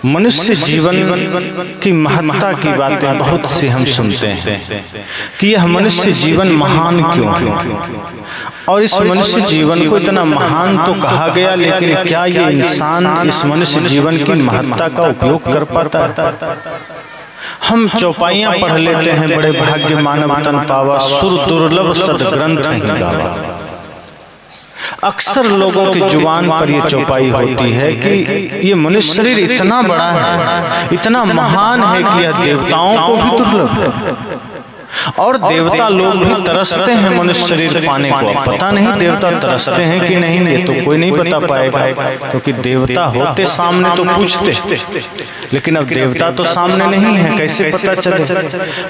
मनुष्य जीवन की महत्ता की बातें बहुत सी हम सुनते हैं कि यह मनुष्य जीवन महान क्यों है, और इस मनुष्य जीवन को इतना महान तो कहा गया, लेकिन क्या ये इंसान इस मनुष्य जीवन की महत्ता का उपयोग कर पाता है? हम चौपाइयां पढ़ लेते हैं, बड़े भाग्य मानव तन पावा, सुर दुर्लभ सदग्रंथ ही गावा। अक्सर लोगों की जुबान पर यह चौपाई होती है कि ये मनुष्य शरीर इतना बड़ा है, इतना महान है कि यह देवताओं को भी दुर्लभ है, और देवता लोग भी तरसते हैं मनुष्य शरीर पाने को। अब पता नहीं देवता तरसते हैं कि नहीं, ये तो कोई नहीं बता पाएगा, क्योंकि देवता होते सामने तो पूछते, लेकिन अब देवता तो सामने नहीं है, कैसे पता चले?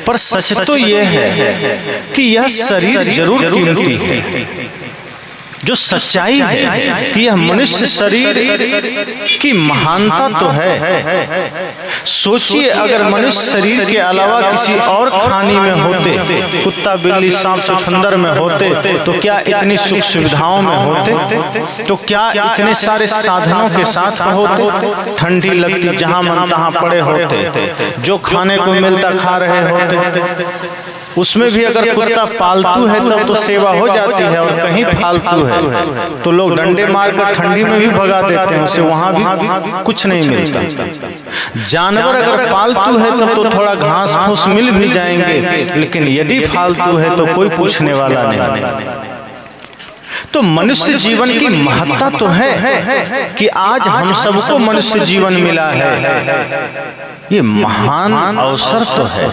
पर सच तो यह है कि यह शरीर जरूर कीमती है। जो सच्चाई है कि यह मनुष्य शरीर की महानता तो है। सोचिए, अगर मनुष्य शरीर के अलावा किसी और खानी में होते, कुत्ता बिल्ली सांप छुछुंदर में होते, तो क्या इतनी सुख सुविधाओं में होते? तो क्या इतने सारे साधनों के साथ होते? ठंडी लगती जहां मन तहां पड़े होते, जो खाने को मिलता खा रहे होते। उसमें भी अगर कुत्ता पालतू है तब तो सेवा हो जाती है, और कहीं फालतू है तो लोग डंडे मारकर ठंडी में भी भगा देते हैं, उसे वहां भी कुछ नहीं मिलता। जानवर अगर पालतू है तब तो थोड़ा घास फूस मिल भी जाएंगे, लेकिन यदि फालतू है तो कोई पूछने वाला नहीं। तो मनुष्य जीवन की महत्ता तो है कि आज हम सबको मनुष्य जीवन मिला है, ये महान अवसर तो है।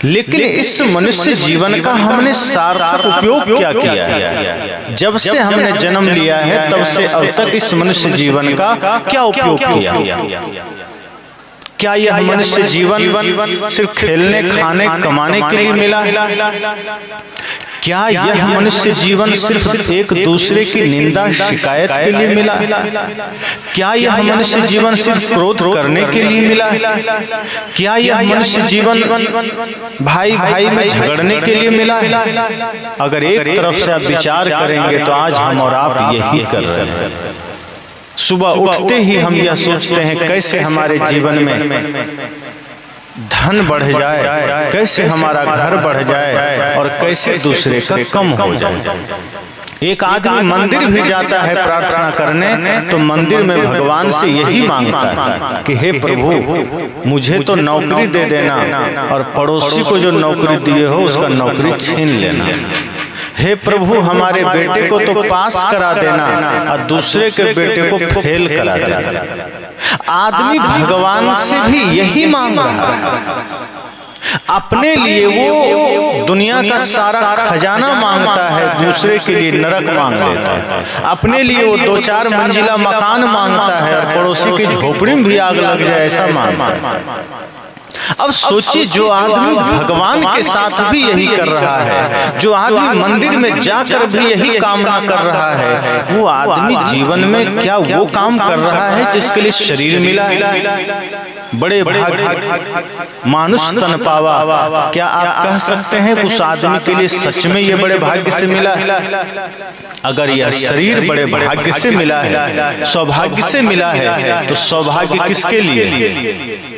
लेकिन इस मनुष्य जीवन का हमने सार्थक उपयोग क्या किया है? जब से हमने जन्म लिया है तब से अब तक इस मनुष्य जीवन का क्या उपयोग किया? क्या यह मनुष्य जीवन सिर्फ खेलने खाने कमाने के लिए मिला है? क्या यह मनुष्य जीवन सिर्फ एक दूसरे की निंदा शिकायत के लिए मिला है? क्या यह मनुष्य जीवन सिर्फ क्रोध करने के लिए मिला है? क्या यह मनुष्य जीवन भाई भाई में झगड़ने के लिए मिला है? अगर एक तरफ से आप विचार करेंगे तो आज हम और आप यही कर रहे हैं। सुबह उठते ही हम यह सोचते हैं कैसे हमारे जीवन में धन बढ़ जाए, कैसे हमारा घर बढ़ जाए, और कैसे दूसरे का कम हो जाए। एक आदमी मंदिर भी जाता है प्रार्थना करने, तो मंदिर में भगवान से यही मांगता है कि हे प्रभु, मुझे तो नौकरी दे देना, और पड़ोसी को जो नौकरी दिए हो उसका नौकरी छीन लेना। हे प्रभु, हमारे बेटे को तो पास करा देना और दूसरे के बेटे को फेल करा देना। आदमी भगवान से भी यही मांग रहा है। अपने लिए वो दुनिया का सारा खजाना मांगता है, दूसरे के लिए नरक मांग लेता है। अपने लिए वो 2-4 मंजिला मकान मांगता है, और पड़ोसी की झोपड़ी में भी आग लग जाए ऐसा मांगता है। अब सोचिए, जो आदमी भगवान के साथ भी यही कर रहा है, जो आदमी मंदिर में जाकर भी यही कामना कर रहा है, वो आदमी जीवन में क्या वो काम कर रहा है जिसके लिए शरीर मिला है? बड़े भाग्य मानुष तन पावा, क्या आप कह सकते हैं उस आदमी के लिए सच में ये बड़े भाग्य से मिला है? अगर यह शरीर बड़े भाग्य से मिला है, सौभाग्य से मिला है, तो सौभाग्य किसके लिए,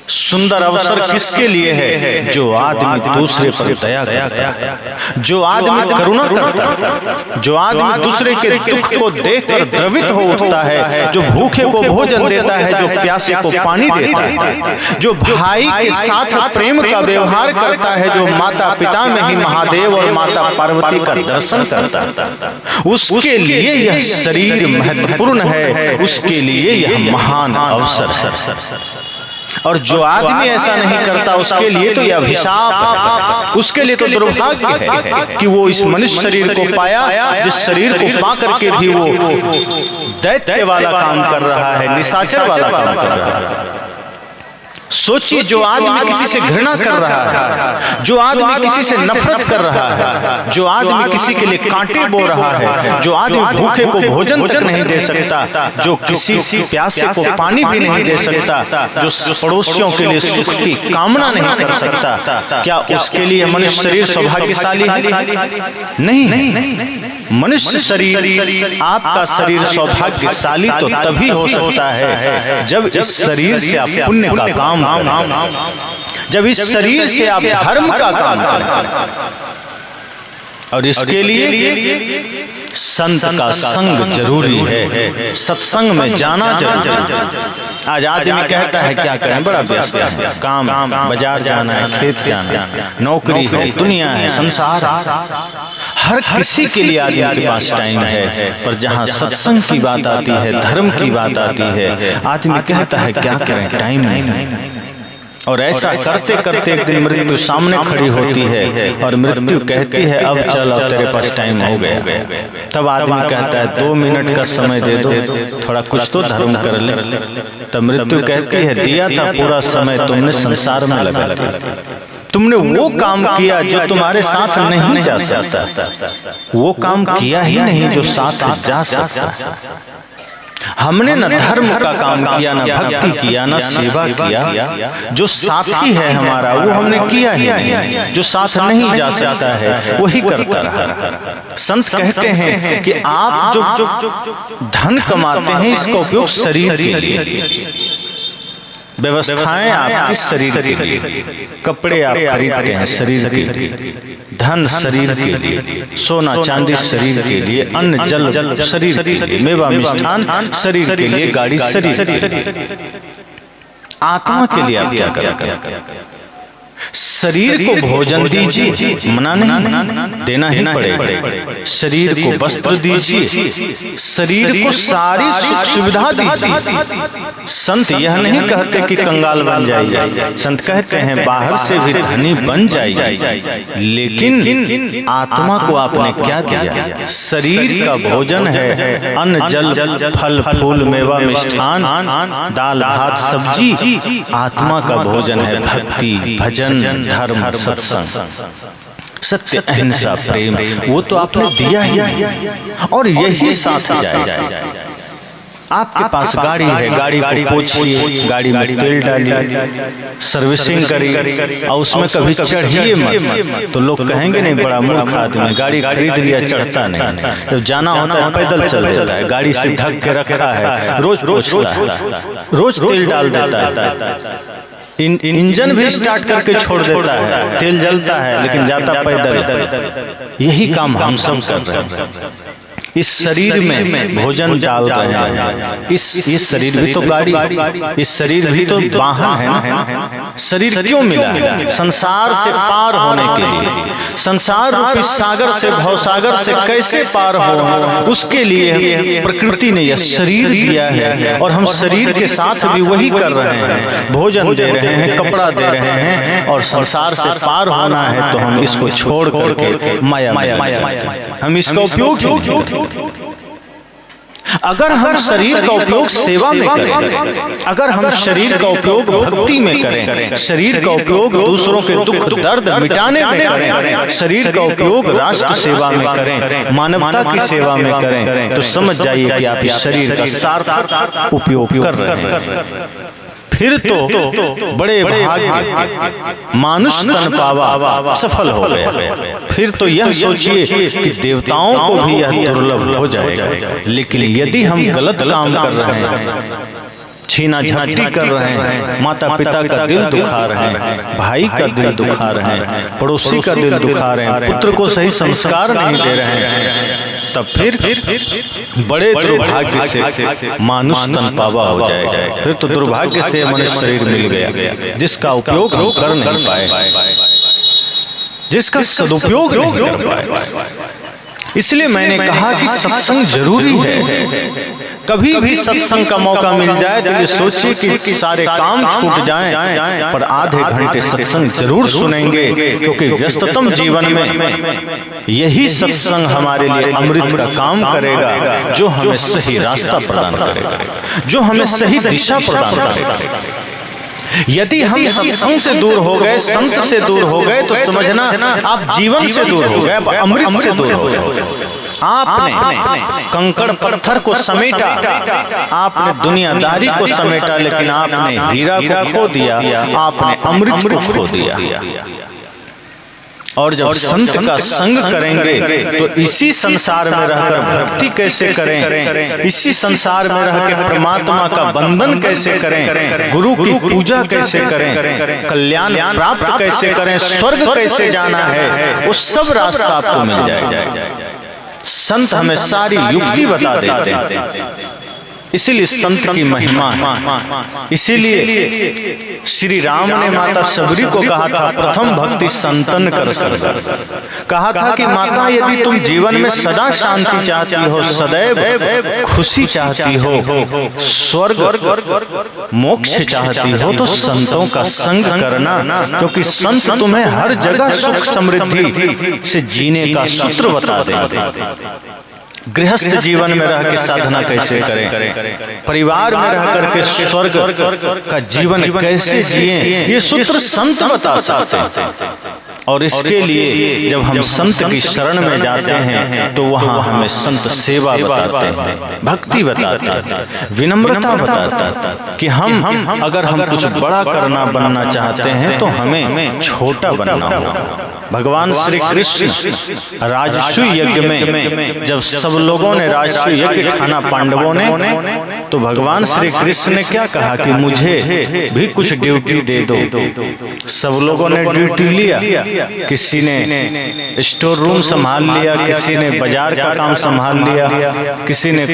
सुंदर अवसर किसके लिए है? जो आदमी दूसरे पर दया करता है, जो आदमी करुणा करता है, जो आदमी दूसरे के दुख को देखकर द्रवित हो उठता है, जो भूखे को भोजन देता है, जो प्यासे को पानी देता है, जो भाई के साथ प्रेम का व्यवहार करता है, जो माता पिता में ही महादेव और माता पार्वती का दर्शन करता है, उसके लिए यह शरीर महत्वपूर्ण है, उसके लिए यह महान अवसर है। और जो आदमी ऐसा नहीं करता उसके लिए तो यह अभिशाप है, उसके लिए तो दुर्भाग्य है कि वो इस मनुष्य शरीर को पाया, जिस शरीर को पा करके भी वो दैत्य वाला काम कर रहा है, निशाचर वाला काम कर रहा है। सोचिए, जो आदमी किसी से घृणा कर रहा है, जो आदमी किसी से नफरत कर रहा है, जो आदमी किसी के लिए कांटे बो रहा है, जो आदमी भूखे को भोजन तक नहीं दे सकता, जो किसी प्यासे को पानी भी नहीं दे सकता, जो पड़ोसियों के लिए सुख की कामना नहीं कर सकता, क्या उसके लिए मनुष्य शरीर सौभाग्यशाली है? नहीं। मनुष्य शरीर, आपका शरीर सौभाग्यशाली तो तभी हो सकता है जब इस शरीर से आप पुण्य का काम करें, जब इस शरीर से आप धर्म का काम करें। और इसके लिए संत का संग जरूरी है, सत्संग में जाना जरूरी है। आज आदमी कहता है क्या करें, बड़ा व्यस्त है, काम, बाजार जाना है, खेत जाना है, नौकरी है, दुनिया है, संसार। हर किसी के लिए आदमी के पास टाइम है, पर जहाँ सत्संग की बात आती है, धर्म की बात आती है, आदमी कहता है क्या करें, टाइम नहीं। और ऐसा करते करते एक दिन मृत्यु सामने खड़ी होती है और मृत्यु कहती है अब चल, अब तेरे पास टाइम हो गया। तब आदमी कहता है 2 मिनट का समय दे दो, थोड़ा कुछ तो धर्म कर ले। तब मृत्यु कहती है दिया था पूरा समय तुमने संसार में लगा दिया, तुमने वो काम किया जो तुम्हारे साथ नहीं जा सकता, वो काम किया ही नहीं जो साथ जा सकता। हमने न धर्म का काम किया, न भक्ति किया, न सेवा किया। जो साथी है हमारा वो हमने किया ही नहीं, जो साथ नहीं जा सकता है वही करता रहा। संत कहते हैं कि आप जो धन कमाते हैं इसका उपयोग शरीर के लिए, व्यवस्थाएं आपके शरीर के लिए, कपड़े आप खरीदते हैं शरीर के लिए, धन शरीर के लिए, सोना चांदी शरीर के लिए, अन्न जल शरीर के लिए, मेवा मिष्ठान शरीर के लिए, गाड़ी शरीर के लिए। आत्मा के लिए आप क्या करते हैं? शरीर को भोजन दीजिए, मना नहीं, देना ही पड़ेगा। शरीर को वस्त्र दीजिए, शरीर को सारी सुख सुविधा दीजिए। संत यह नहीं कहते कि कंगाल बन जाइए, संत कहते हैं बाहर से भी धनी बन जाइए, लेकिन आत्मा को आपने क्या दिया? शरीर का भोजन है अन्न जल फल फूल मेवा मिष्ठान दाल भात सब्जी, आत्मा का भोजन है भक्ति भजन धर्म सत्संग सत्य अहिंसा प्रेम, वो तो आपने दिया ही और यही साथ जाएगा। आपके पास गाड़ी है, गाड़ी को पोछिए, गाड़ी में तेल डालिए, सर्विसिंग करिए और उसमें कभी चढ़िए मत। तो लोग कहेंगे नहीं बड़ा मूर्ख आदमी, गाड़ी खरीद लिया चढ़ता नहीं, जब जाना होता है पैदल चल देता है, गाड़ी से ढक के रखा है, रोज पोछता है, रोज तेल डाल देता है, इंजन भी स्टार्ट करके छोड़ देता है, तेल जलता है लेकिन जाता पैदल। यही काम हम सब कर रहे हैं। इस शरीर में भोजन डाल रहे हैं, इस शरीर भी तो गाड़ी, इस शरीर भी तो वाहन है ना। शरीर क्यों मिला है? संसार से पार होने के लिए, संसार रूपी सागर से भवसागर से कैसे पार हो उसके लिए प्रकृति ने यह शरीर दिया है और हम शरीर के साथ भी वही कर रहे हैं, भोजन दे रहे हैं, कपड़ा दे रहे हैं और संसार से पार होना है तो हम इसको छोड़ करके माया में हम इसका उपयोग क्यों? अगर हम शरीर का उपयोग सेवा में करें, अगर हम शरीर का उपयोग भक्ति में करें, शरीर का उपयोग दूसरों के दुख दर्द मिटाने में करें, शरीर का उपयोग राष्ट्र सेवा में करें, मानवता की सेवा में करें, तो समझ जाइए कि आप इस शरीर का सार्थक उपयोग कर रहे हैं। फिर तो बड़े भाग्य मानुष तन पावा सफल हो गया। फिर तो यह सोचिए कि देवताओं को भी यह दुर्लभ हो जाएगा। लेकिन यदि हम गलत काम कर रहे हैं, छीना झपटी कर रहे हैं, माता पिता का दिल दुखा रहे हैं, भाई का दिल दुखा रहे हैं, पड़ोसी का दिल दुखा रहे हैं, पुत्र को सही संस्कार नहीं दे रहे हैं, तब फिर बड़े दुर्भाग्य से मानुष तन पावा हो जाएगा। फिर तो दुर्भाग्य से मनुष्य शरीर मिल गया जिसका उपयोग हम कर नहीं पाए, जिसका सदुपयोग नहीं कर पाए। इसलिए मैंने कहा कि सत्संग जरूरी है। कभी भी सत्संग का मौका मिल जाए तो ये सोचिए कि सारे काम छूट जाएं, पर आधे घंटे सत्संग जरूर सुनेंगे, क्योंकि व्यस्ततम जीवन में यही सत्संग हमारे लिए अमृत का काम करेगा, जो हमें सही रास्ता प्रदान करेगा, जो हमें सही दिशा प्रदान करेगा। यदि हम सत्संग से दूर हो गए, संत से दूर हो गए, तो समझना आप जीवन से दूर हो गए, अमृत से दूर हो गए। आपने कंकड़ पत्थर को समेटा, आपने दुनियादारी को समेटा, लेकिन आपने हीरा को खो दिया, आपने अमृत को खो दिया। और जब संत का संग करेंगे तो इसी संसार में रहकर भक्ति कैसे करें, इसी संसार में रह के परमात्मा का बंधन कैसे करें, गुरु की पूजा कैसे करें, कल्याण प्राप्त कैसे करें, स्वर्ग कैसे जाना है, वो सब रास्ता आपको मिल जाएगा। संत हमें सारी युक्ति बता देते हैं। इसीलिए संत की महिमा है। इसीलिए श्री राम ने माता सबरी को कहा था, प्रथम भक्ति संतन कर सर्व। कहा था कि माता, यदि तुम जीवन में सदा शांति चाहती हो, सदैव खुशी चाहती हो, स्वर्ग मोक्ष चाहती हो, तो संतों का संग करना, क्योंकि संत तुम्हें हर जगह सुख समृद्धि से जीने का सूत्र बता देंगे। गृहस्थ जीवन में रह के साधना कैसे करें, परिवार में रह करके स्वर्ग का जीवन कैसे जिएं, ये सूत्र संत बता सकते हैं। और इसके लिए जब हम संत की शरण में जाते हैं तो वहाँ हमें संत सेवा बताते हैं, भक्ति बताते हैं, विनम्रता बताता है कि हम अगर हम कुछ बड़ा करना बनना चाहते हैं तो हमें छोटा बनना होगा। भगवान श्री कृष्ण राजसूय यज्ञ में जब सब लोगों ने राजसूय यज्ञ ठाना पांडवों ने, तो भगवान श्री कृष्ण ने क्या कहा कि मुझे भी कुछ ड्यूटी दे दो। सब लोगों ने ड्यूटी लिया, किसी ने स्टोर रूम संभाल लिया, किसी ने बाजार का काम संभाल लिया, किसी ने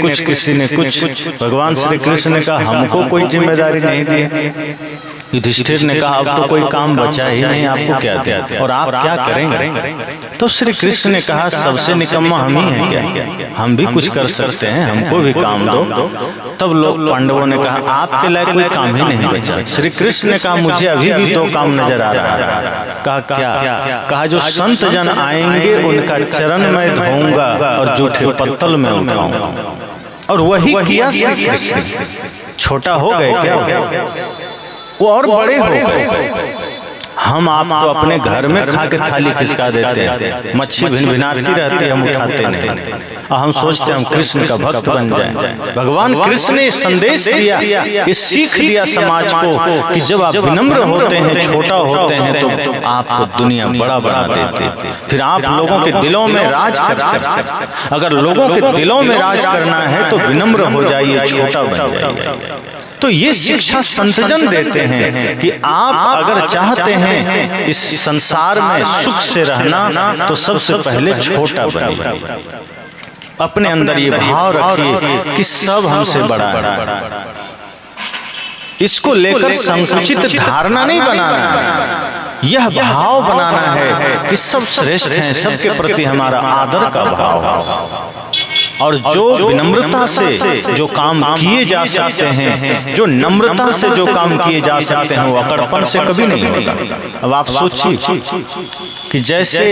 कुछ। भगवान श्री कृष्ण ने कहा हमको कोई जिम्मेदारी नहीं दी। युधिष्ठिर ने कहा अब तो कोई काम बचा ही नहीं, आपको क्या दे और आप क्या करेंगे। तो श्री कृष्ण ने कहा सबसे निकम्मा हम ही हैं क्या, हम भी कुछ कर सकते हैं, हमको भी काम दो। तब लोग पांडवों ने कहा आपके लायक कोई काम ही नहीं बचा। श्री कृष्ण ने कहा मुझे अभी भी दो काम नजर आ रहा है। कहा क्या? कहा जो संत जन आएंगे उनका चरण मैं धोऊंगा और जूठे पत्तल में उठाऊंगा। और वही किया श्री कृष्ण। छोटा हो गए क्या वो और बड़े हो गए। हम आप तो अपने घर में खा के थाली खिसका देते हैं, मच्छी भिनभिनाती रहती है, हम उठाते नहीं, और हम सोचते हैं हम कृष्ण का भक्त बन जाएं। भगवान कृष्ण ने संदेश दिया, ये सीख दिया समाज को कि जब आप विनम्र होते हैं, छोटा होते हैं, तो आपको दुनिया बड़ा बना देती है, फिर आप लोगों के दिलों में राज करते हैं। अगर लोगों के दिलों में राज करना है तो विनम्र हो जाइए, छोटा बन जाइए। तो ये शिक्षा संतजन देते हैं कि आप अगर चाहते हैं इस संसार में सुख से रहना तो सबसे पहले छोटा बनिए। अपने अंदर ये भाव रखिए कि सब हमसे बड़ा है। इसको लेकर संकुचित धारणा नहीं बनाना है, यह भाव बनाना है कि सब श्रेष्ठ हैं, सबके प्रति हमारा आदर का भाव। और जो विनम्रता से जो काम किए जा सकते हैं, जो नम्रता से जो काम किए जा सकते हैं, वो अकड़पन से कभी नहीं होता। अब आप सोचिए कि जैसे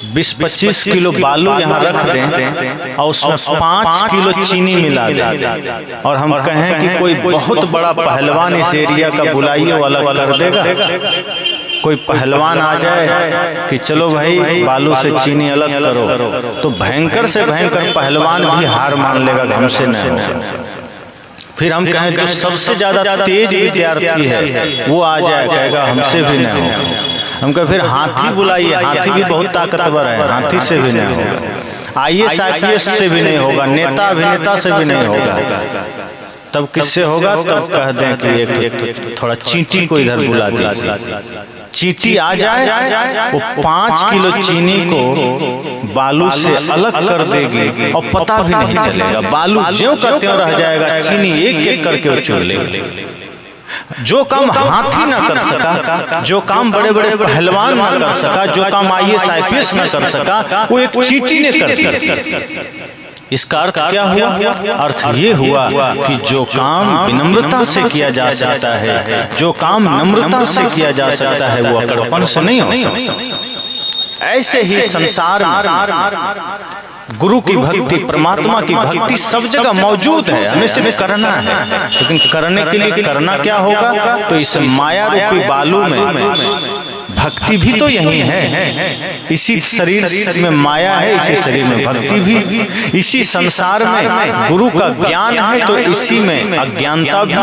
20-25 किलो बालू यहाँ रख दें और उसमें 5 किलो चीनी मिला दें और हम कहें कि कोई बहुत बड़ा पहलवान इस एरिया का बुलाइए वो अलग कर देगा। कोई पहलवान आ जाए कि चलो भाई बालू से चीनी अलग करो, तो भयंकर से भयंकर पहलवान भी हार मान लेगा, हमसे नहीं होगा। फिर हम कहें जो सबसे ज्यादा तेज विद्यार्थी है वो आ जाए, कहेगा हमसे भी नहीं होगा। हम कहें फिर हाथी बुलाइए, हाथी भी बहुत ताकतवर है, हाथी से भी नहीं होगा। IAS IPS से भी नहीं होगा, नेता अभिनेता से भी नहीं होगा। तब किससे होगा? तब कह दें कि एक थोड़ा चींटी को इधर बुला दीजिए। चींटी आ जाए, वो 5 किलो चीनी को बालू से अलग कर देगी और पता भी नहीं चलेगा। बालू ज्यों का त्यों रह जाएगा, चीनी एक एक करके वो चुन लेगी। जो काम हाथी ना कर सका, जो काम बड़े बड़े पहलवान ना कर सका, जो काम IAS IPS ना कर सका, वो एक चींटी ने कर दिया। इसका अर्थ क्या हुआ? अर्थ ये हुआ कि जो काम विनम्रता से किया जा सकता है, जो काम नम्रता से किया जा सकता है, वो अकड़पन से नहीं हो सकता। ऐसे ही संसार में गुरु की भक्ति, परमात्मा की भक्ति सब जगह मौजूद है, हमें सिर्फ करना है। लेकिन करने के लिए करना क्या होगा? तो इस माया रूपी बालू में भक्ति भी तो यही है, इसी शरीर में माया है, इसी शरीर में भक्ति भी, इसी संसार में गुरु का ज्ञान है तो इसी में अज्ञानता भी,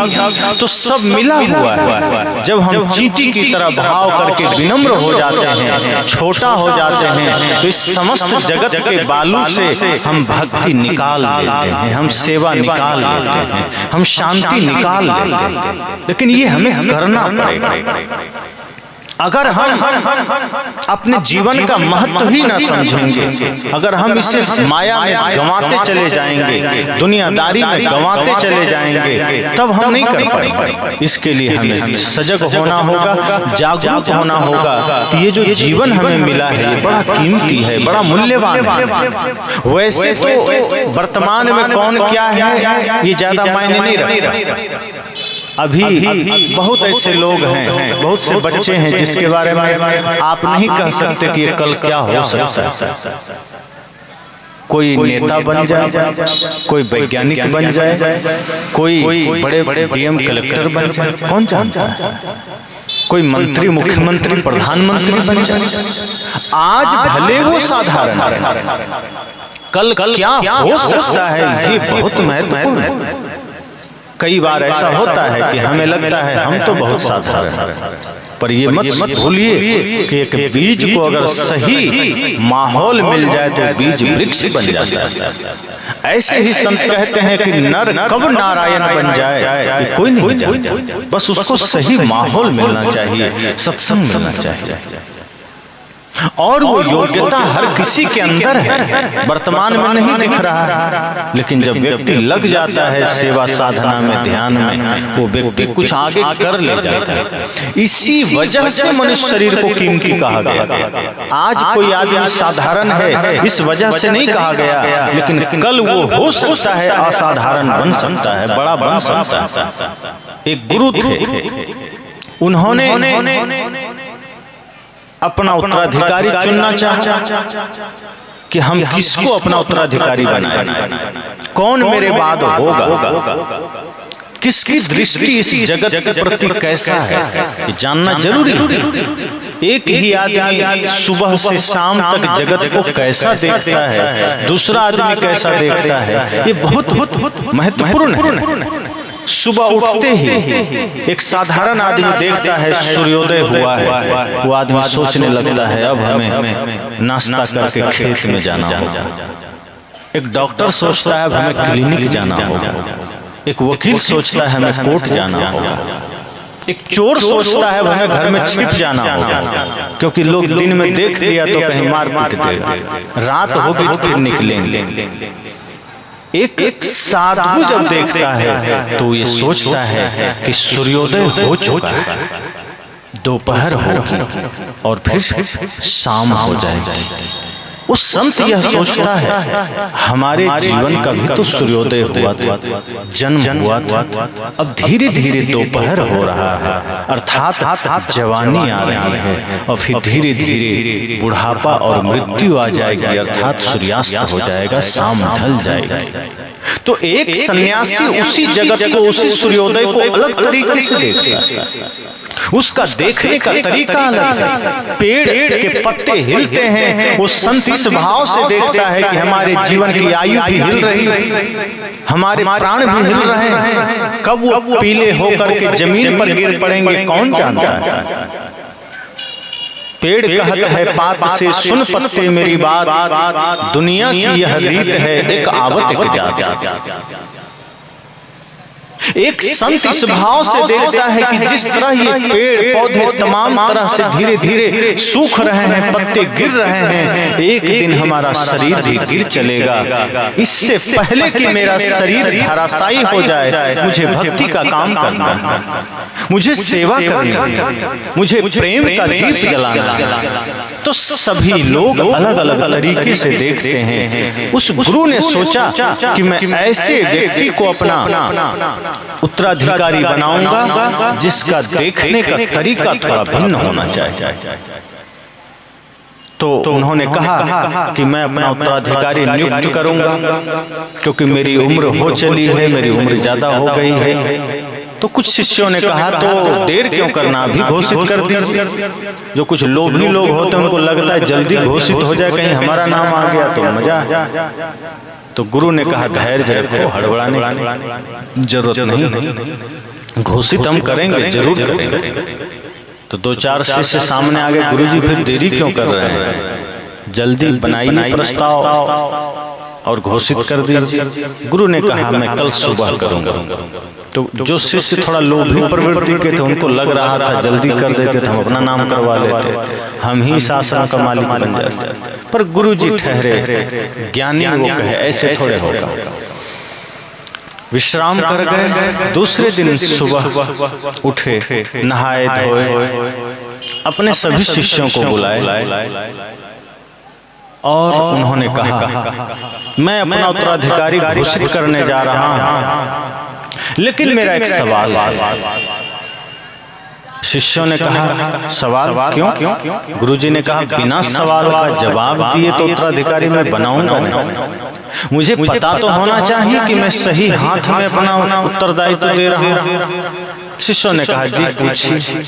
तो सब मिला हुआ है। जब हम चींटी की तरह भाव करके विनम्र हो जाते हैं, छोटा हो जाते हैं, तो इस समस्त जगत के बालू से हम भक्ति निकाल लेते हैं, हम सेवा निकाल लेते हैं, हम शांति निकाल लेते हैं। लेकिन ये हमें करना पड़ेगा। अगर हम अपने जीवन का महत्व ही ना समझेंगे, अगर हम इसे माया में गंवाते चले जाएंगे, दुनियादारी में गंवाते चले जाएंगे, तब हम नहीं कर पाएंगे। इसके लिए हमें सजग होना होगा, जागरूक होना होगा कि ये जो जीवन हमें मिला है ये बड़ा कीमती है, बड़ा मूल्यवान है। वैसे तो वर्तमान में कौन क्या है ये ज्यादा मायने नहीं रखता। अभी बहुत ऐसे लोग हैं, बहुत से बच्चे हैं जिसके बारे में आप नहीं कह सकते कि ये कल क्या हो सकता है। कोई नेता बन जाए, कोई वैज्ञानिक बन जाए, कोई बड़े डीएम कलेक्टर बन जाए, कौन जानता है। कोई मंत्री, मुख्यमंत्री, प्रधानमंत्री बन जाए। आज भले वो साधारण है, कल क्या हो सकता है ये बहुत महत्वपूर्ण है। कई बार ऐसा होता है कि हमें लगता है हम तो बहुत साधारण हैं, पर ये मत भूलिए कि एक बीज को अगर सही माहौल मिल जाए तो बीज वृक्ष बन जाता है। ऐसे ही संत कहते हैं कि नर कब नारायण बन जाए ये कोई नहीं जानता, बस उसको सही माहौल मिलना चाहिए, सत्संग मिलना चाहिए, और वो योग्यता हर किसी के अंदर है, वर्तमान में नहीं दिख रहा है। लेकिन जब व्यक्ति लग जाता है सेवा साधना में, ध्यान में, वो व्यक्ति कुछ आगे कर ले जाता है। इसी वजह से मनुष्य शरीर को कीमती कहा गया। आज कोई आदमी साधारण है इस वजह से नहीं कहा गया, लेकिन कल वो हो सकता है असाधारण बन सकता है, बड़ा बन सकता है। एक गुरु थे, उन्होंने अपना उत्तराधिकारी चुनना चाहा कि हम किसको अपना उत्तराधिकारी बनाएं, कौन मेरे बाद होगा, किसकी दृष्टि इस जगत के प्रति कैसा है, ये जानना जरूरी है। एक ही आदमी सुबह से शाम तक जगत को कैसा देखता है, दूसरा आदमी कैसा देखता है, ये बहुत महत्वपूर्ण है। सुबह उठते ही एक साधारण आदमी देखता है सूर्योदय हुआ है, वो आदमी सोचने लगता है अब हमें नाश्ता करके खेत में जाना होगा। एक डॉक्टर सोचता है अब हमें क्लिनिक जाना होगा। एक वकील सोचता है हमें कोर्ट जाना होगा। एक चोर सोचता है हमें घर में छिप जाना होगा, क्योंकि लोग दिन में देख लिया तो कहीं मार पीट देगा, रात होगी तो फिर निकलेंगे। एक साधु जब देखता है तो ये सोचता है कि सूर्योदय हो चुका है, दोपहर होगी और फिर शाम हो जाएगी। उस संत यह सोचता है हमारे जीवन का भी तो सूर्योदय हुआ था, जन्म हुआ था, अब धीरे धीरे दोपहर हो रहा है, अर्थात जवानी आ रही है, और फिर धीरे धीरे बुढ़ापा और मृत्यु आ जाएगी, अर्थात सूर्यास्त हो जाएगा, शाम ढल जाएगी। तो एक सन्यासी उसी जगत को, उसी सूर्योदय को अलग तरीके से देखता है। उसका देखने का तरीका अलग है। पेड़ के पत्ते हिलते हैं, वो संत इस भाव से देखता है कि हमारे जीवन की आयु भी हिल रही है, हमारे प्राण भी हिल रहे हैं। कब वो पीले होकर के जमीन पर गिर पड़ेंगे कौन जानता है। पेड़ कहत है पात से सुन पत्ते मेरी बात, दुनिया की यह रीत है एक आवत एक जात। एक संत इस भाव से देखता है कि जिस तरह ये पेड़ पौधे तमाम तरह से धीरे धीरे सूख रहे हैं, पत्ते गिर रहे हैं, एक दिन हमारा शरीर भी गिर चलेगा। इससे पहले कि मेरा शरीर धराशायी हो जाए, मुझे भक्ति का काम करना है, मुझे सेवा करनी है, मुझे प्रेम का दीप जलाना है। तो सभी लोग अलग अलग तरीके से देखते हैं। उस गुरु ने सोचा कि मैं ऐसे व्यक्ति को अपना उत्तराधिकारी बनाऊंगा जिसका देखने का तरीका थोड़ा भिन्न होना चाहिए। तो उन्होंने कहा कि मैं अपना उत्तराधिकारी नियुक्त करूंगा, क्योंकि मेरी उम्र हो चली है, मेरी उम्र ज्यादा हो गई है। तो कुछ शिष्यों ने कहा तो देर क्यों करना, अभी घोषित कर दीजिए। जो कुछ लोभी लोग होते हैं उनको लगता है जल्दी घोषित हो जाए, कहीं हमारा नाम आ गया तो मजा। तो गुरु ने कहा धैर्य रखो, हड़बड़ाने की जरूरत नहीं, घोषित हम करेंगे, जरूर करेंगे। तो दो चार शिष्य सामने आ गए, गुरुजी फिर देरी क्यों कर रहे हैं, जल्दी बनाइए प्रस्ताव और घोषित कर दीजिए। गुरु ने कहा मैं कल सुबह करूंगा। तो जो शिष्य थोड़ा लोभी प्रवृत्ति के थे उनको लग रहा था जल्दी कर देते तो हम अपना नाम करवा लेते, हम ही इस आश्रम का मालिक बन जाते। पर गुरु जी ठहरे, ज्ञानी वो कहे ऐसे थोड़े होगा। विश्राम कर गए। दूसरे दिन सुबह उठे, नहाए धोए, अपने सभी शिष्यों को बुलाए और उन्होंने कहा मैं अपना उत्तराधिकारी घोषित करने जा रहा हूं, लेकिन मेरा एक सवाल है। शिष्यों ने कहा सवाल क्यों? गुरुजी ने कहा बिना सवाल का जवाब दिए तो उत्तराधिकारी मैं बनाऊंगा नहीं। मुझे पता तो होना चाहिए कि मैं सही हाथ में अपना उत्तरदायित्व दे रहा हूं। शिष्यों ने कहा जी पूछिए।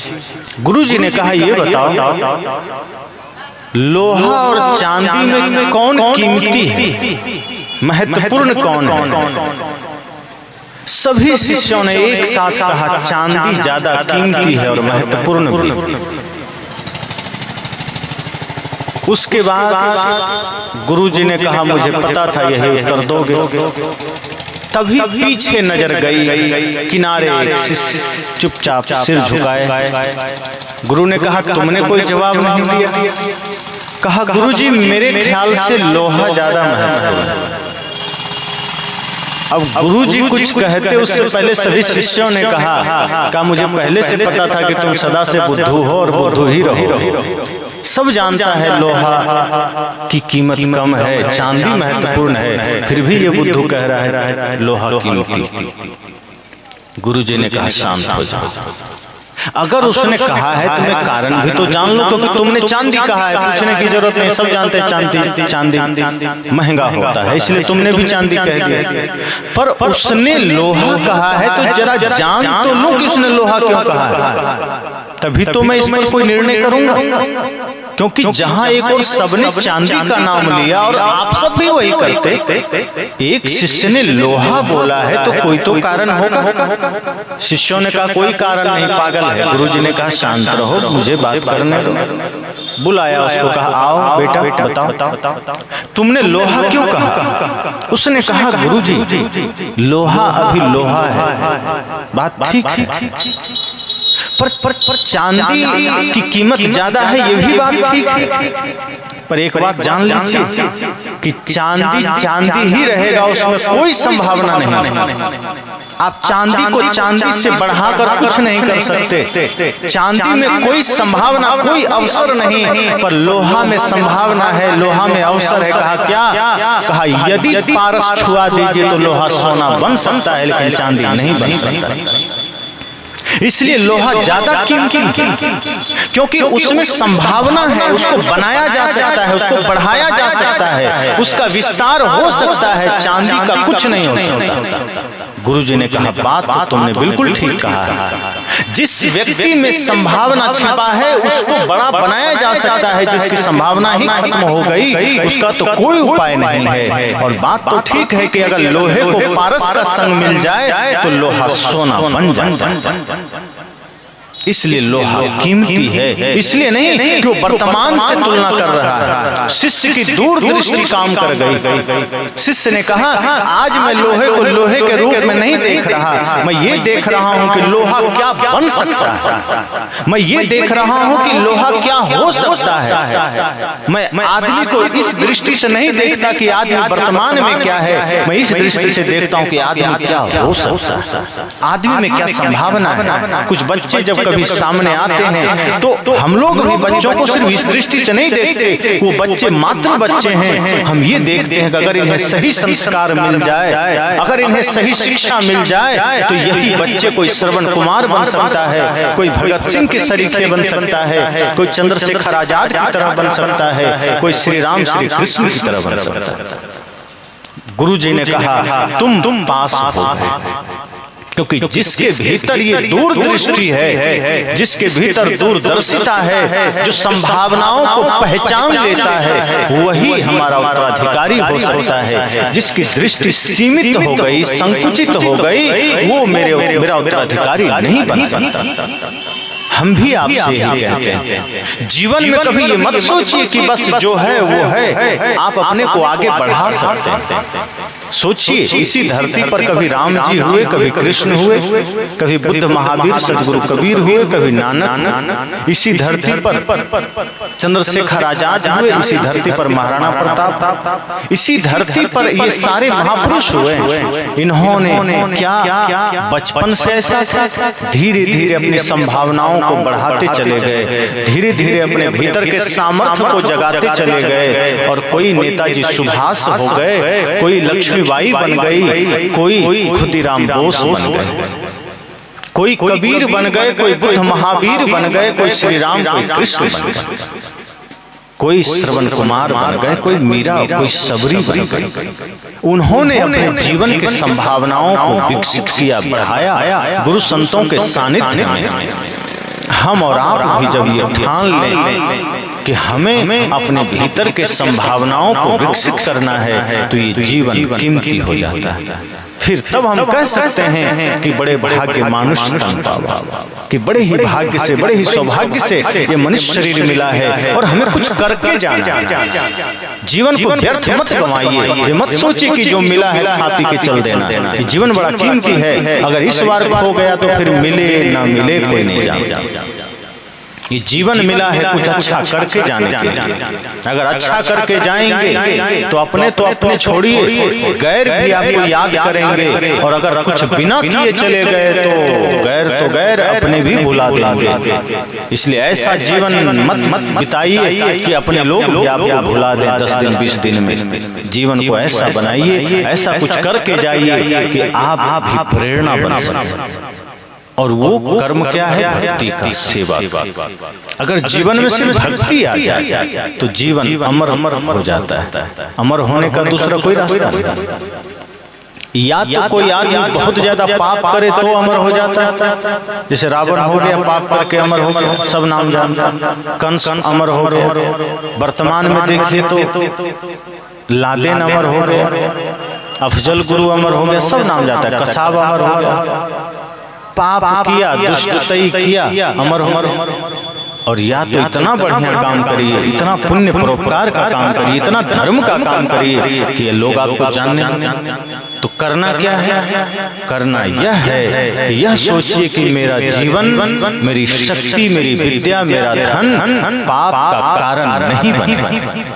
गुरुजी ने कहा ये बताओ लोहा और चांदी में कौन कीमती है, महत्वपूर्ण कौन है? सभी शिष्यों ने एक साथ कहा चांदी ज्यादा कीमती है और महत्वपूर्ण भी। उसके बाद गुरुजी ने कहा मुझे पता था यही उत्तर दोगे। तभी पीछे नजर गई, किनारे एक शिष्य चुपचाप सिर झुकाए। गुरु ने कहा तुमने कोई जवाब नहीं दिया। कहा गुरुजी मेरे ख्याल से लोहा ज्यादा महत्वपूर्ण है। अब गुरुजी कुछ कहते उससे पहले सभी शिष्यों ने कहा मुझे पहले से पता था कि तुम सदा से बुद्धू हो और बुद्धू ही रहो। सब जानता है लोहा की कीमत कम है, चांदी महत्वपूर्ण है, फिर भी ये बुद्धू कह रहा है लोहा कीमती। गुरुजी ने कहा शांत हो जाओ। अगर उसने कहा है तुम्हें कारण भी तो जान लो, क्योंकि तुमने चांदी कहा है, पूछने की जरूरत नहीं, सब जानते हैं चांदी महंगा होता है, इसलिए तुमने भी चांदी कह दिया। पर उसने लोहा कहा है तो जरा जान तो लो कि उसने लोहा क्यों कहा है, तभी तो मैं इस पर कोई निर्णय करूंगा। क्योंकि जहां एक और सबने चांदी का नाम लिया और आप सब भी वही करते, एक शिष्य ने लोहा बोला है तो कोई तो कारण होगा। शिष्यों ने कहा कोई कारण नहीं, पागल है। गुरुजी ने कहा शांत रहो, मुझे बात करने दो। बुलाया उसको, कहा आओ बेटा बताओ तुमने लोहा क्यों कहा? उसने कहा गुरुजी लोहा अभी लोहा है, बात ठीक है, पर चांदी की कीमत ज्यादा है, ये भी बात ठीक है। पर एक बात जान लीजिए कि चांदी चांदी ही रहेगा, उसमें कोई संभावना नहीं। आप चांदी को चांदी से बढ़ाकर कुछ नहीं कर सकते। चांदी में कोई संभावना, कोई अवसर नहीं, पर लोहा में संभावना है, लोहा में अवसर है। कहा क्या? कहा यदि पारस छुआ दीजिए तो लोहा सोना बन सकता है, लेकिन चांदी नहीं बन सकता। इसलिए लोहा ज्यादा कीमती, क्योंकि उसमें संभावना है, उसको बनाया जा सकता है, उसको बढ़ाया जा सकता है, उसका विस्तार हो सकता है। चांदी का कुछ नहीं हो सकता। गुरुजी ने कहा बात तो तुमने बिल्कुल ठीक कहा है। जिस व्यक्ति में संभावना छिपा है उसको बड़ा बनाया जा सकता है, जिसकी संभावना ही खत्म हो गई उसका तो कोई उपाय नहीं है। और बात तो ठीक है कि अगर लोहे को पारस का संग मिल जाए तो लोहा सोना बन जाता है। इसलिए लोहा कीमती है, इसलिए नहीं कि वो वर्तमान से तुलना कर रहा है। शिष्य की दूरदृष्टि काम कर गई। शिष्य ने कहा आज मैं लोहे को लोहे के रूप में नहीं देख रहा, मैं ये देख रहा हूं कि लोहा क्या बन सकता है, मैं ये देख रहा हूं कि लोहा क्या हो सकता है। मैं आदमी को इस दृष्टि से नहीं देखता कि आदमी वर्तमान में क्या है, मैं इस दृष्टि से देखता हूं कि आदमी क्या हो सकता है, आदमी में क्या संभावना है। कुछ बच्चे जब कभी सामने आते हैं तो हम लोग भी बच्चों को सिर्फ इस दृष्टि से नहीं देखते, वो बच्चे मात्र बच्चे हैं। हम ये देखते हैं कि अगर इन्हें सही संस्कार मिल जाए, अगर इन्हें सही शिक्षा मिल जाए तो यही बच्चे कोई श्रवण कुमार बन सकता है, कोई भगत सिंह के सरीखे बन सकता है, कोई चंद्रशेखर आजाद की तरह बन सकता है, कोई श्री राम श्री कृष्ण की तरह बन सकता है। गुरुजी ने कहा तुम पास हो गए। क्योंकि जिसके भीतर ये दूरदृष्टि है, जिसके भीतर दूरदर्शिता है, जो संभावनाओं को पहचान लेता है, वही हमारा उत्तराधिकारी हो सकता है। जिसकी दृष्टि सीमित हो गई, संकुचित हो गई, वो मेरा उत्तराधिकारी नहीं बन सकता। हम भी आपसे यही कहते हैं, जीवन में कभी ये मत सोचिए कि बस जो है वो है, आप अपने को आगे बढ़ा सकते हैं। सोचिए, इसी धरती पर कभी राम जी हुए, कभी कृष्ण हुए, कभी बुद्ध महावीर सदगुरु कबीर हुए, कभी नानक। इसी धरती पर चंद्रशेखर आजाद हुए, इसी धरती पर महाराणा प्रताप, इसी धरती पर ये सारे महापुरुष हुए। इन्होंने क्या बचपन से ऐसा था, धीरे धीरे अपनी संभावनाओं को बढ़ाते चले गए, धीरे धीरे अपने भीतर के सामर्थ्य को जगाते चले गए। और कोई नेताजी सुभाष हो गए, कोई लक्ष्मीबाई बन गई, कोई खुदीराम बोस बन गए, कोई कबीर बन गए, कोई बुद्ध महावीर बन गए, कोई श्री राम, कोई कृष्ण बन गए, कोई श्रवण कुमार बन गए, कोई मीरा, कोई सबरी बन गए। उन्होंने अपने जीवन के संभावनाओं को विकसित किया, बढ़ाया गुरु संतों के सानिध्य में। हम और आप भी जब ये ठान लें कि हमें अपने भीतर के संभावनाओं को विकसित करना है, तो ये जीवन कीमती हो जाता है। फिर तब हम कह सकते हैं कि बड़े भाग्य मानुष तन पावा, कि बड़े ही भाग्य से, बड़े ही सौभाग्य से ये मनुष्य शरीर मिला है और हमें कुछ करके जाना है। जीवन को व्यर्थ मत गंवाइए, ये मत सोचिए कि जो मिला है खा पी के चल देना। ये जीवन बड़ा कीमती है, अगर इस बार खो गया तो फिर मिले ना मिले कोई नहीं जानता। ये जीवन मिला है कुछ अच्छा करके जाने के लिए। अगर अच्छा करके जाएंगे तो अपने छोड़िए, गैर भी आपको याद करेंगे। और अगर कुछ बिना किए चले गए तो गैर अपने भी भुला देंगे। इसलिए ऐसा जीवन मत बिताइए कि अपने लोग भी आपको भुला दें 10 दिन 20 दिन में। जीवन को ऐसा बनाइए, ऐसा कुछ करके जाइए कि आप भी प्रेरणा बन सकें। और वो कर्म क्या है? भक्ति का, सेवा का। अगर जीवन में सिर्फ भक्ति आ जाए तो जीवन अमर हो जाता है। अमर होने का दूसरा कोई रास्ता नहीं। या तो कोई आदमी बहुत ज्यादा पाप करे तो अमर हो जाता है, जैसे रावण हो गया, पाप करके अमर हो गया, सब नाम जानता। कंस अमर हो गया। वर्तमान में देखिए तो लादेन अमर हो गया, अफजल गुरु अमर हो गया, सब नाम जाता है। कसाब अमर हो गया। पाप किया, दुष्टताई किया, अमर हो गए। और या तो इतना बढ़िया काम करिए, इतना पुण्य परोपकार का काम करिए, इतना धर्म का काम करिए कि ये लोग आपको जानने लगे। तो करना क्या है? करना यह है कि यह सोचिए कि मेरा जीवन, मेरी शक्ति, मेरी विद्या, मेरा धन पाप का कारण नहीं बने।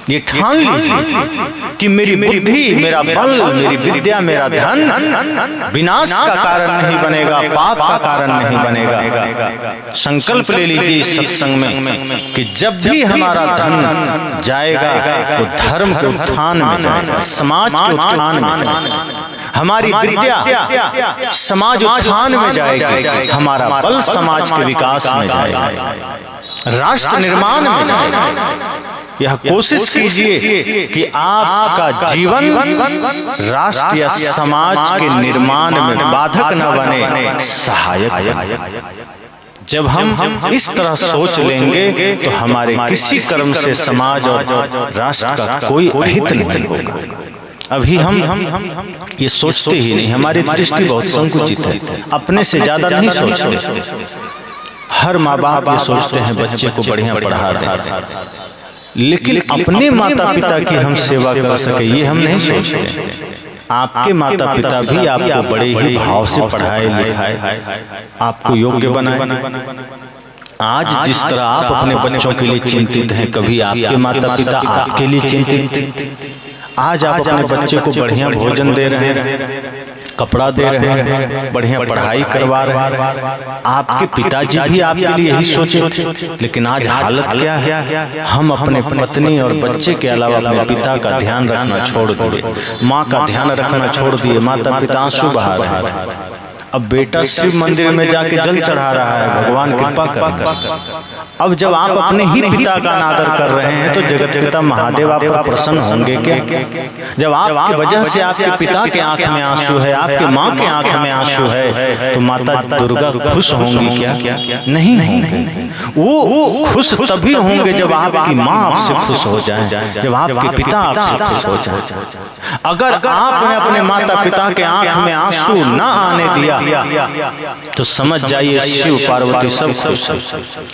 ये ठान लीजिए कि मेरी बुद्धि, मेरा बल, मेरी विद्या, मेरा धन विनाश का कारण नहीं बनेगा, पाप का कारण नहीं बनेगा। संकल्प ले लीजिए इस सत्संग में कि जब भी हमारा धन जाएगा वो धर्म के उत्थान में जाएगा, समाज के उत्थान में जाएगा। हमारी विद्या समाज उत्थान में जाएगी, हमारा बल समाज के विकास में जाएगा, राष्ट्र निर्माण में जाएगा। यह कोशिश कीजिए कि आपका जीवन राष्ट्र या समाज के निर्माण में बाधक न बने, सहायक बने। जब हम इस तरह सोच लेंगे तो हमारे किसी कर्म से समाज और राष्ट्र का कोई अहित नहीं होगा। अभी हम ये सोचते ही नहीं, हमारी दृष्टि बहुत संकुचित है, अपने से ज्यादा नहीं सोचते। हर माँ बाप ये सोचते हैं बच्चे को बढ़िया पढ़ा दें, लेकिन अपने माता पिता की हम सेवा कर सके ये हम नहीं सोचते। आपके माता पिता भी आपको बड़े ही भाव से पढ़ाए लिखाए, आपको योग्य बनाए। आज जिस तरह आप अपने बच्चों के लिए चिंतित हैं, कभी आपके माता पिता आपके लिए चिंतित थे। आज आप अपने बच्चे को बढ़िया भोजन दे रहे हैं, कपड़ा दे रहे हैं, बढ़िया पढ़ाई करवा रहे हैं। आपके पिताजी भी आपके लिए यही सोचे थे, लेकिन आज हालत क्या है? हम अपने पत्नी और बच्चे के अलावा अपने पिता का ध्यान रखना छोड़ दिए, माँ का ध्यान रखना छोड़ दिए। माता पिता आंसू बहा रहे हैं। अब बेटा शिव मंदिर में जाके जल चढ़ा रहा है, भगवान कृपा करेंगे। अब जब आप अपने ही पिता का अनादर कर रहे हैं तो जगत पिता महादेव आप पर प्रसन्न होंगे क्या? जब आपकी वजह से आपके पिता के आंख में आंसू है, आपके माँ के आंख में आंसू है, तो माता दुर्गा खुश होंगी क्या? नहीं होंगे। वो खुश तभी होंगे जब आपकी माँ आपसे खुश हो जाए, जब आपके पिता आपसे खुश हो जाए। अगर आपने अपने माता पिता के आंख में आंसू ना आने दिया तो समझ जाइए शिव पार्वती सब खुश है।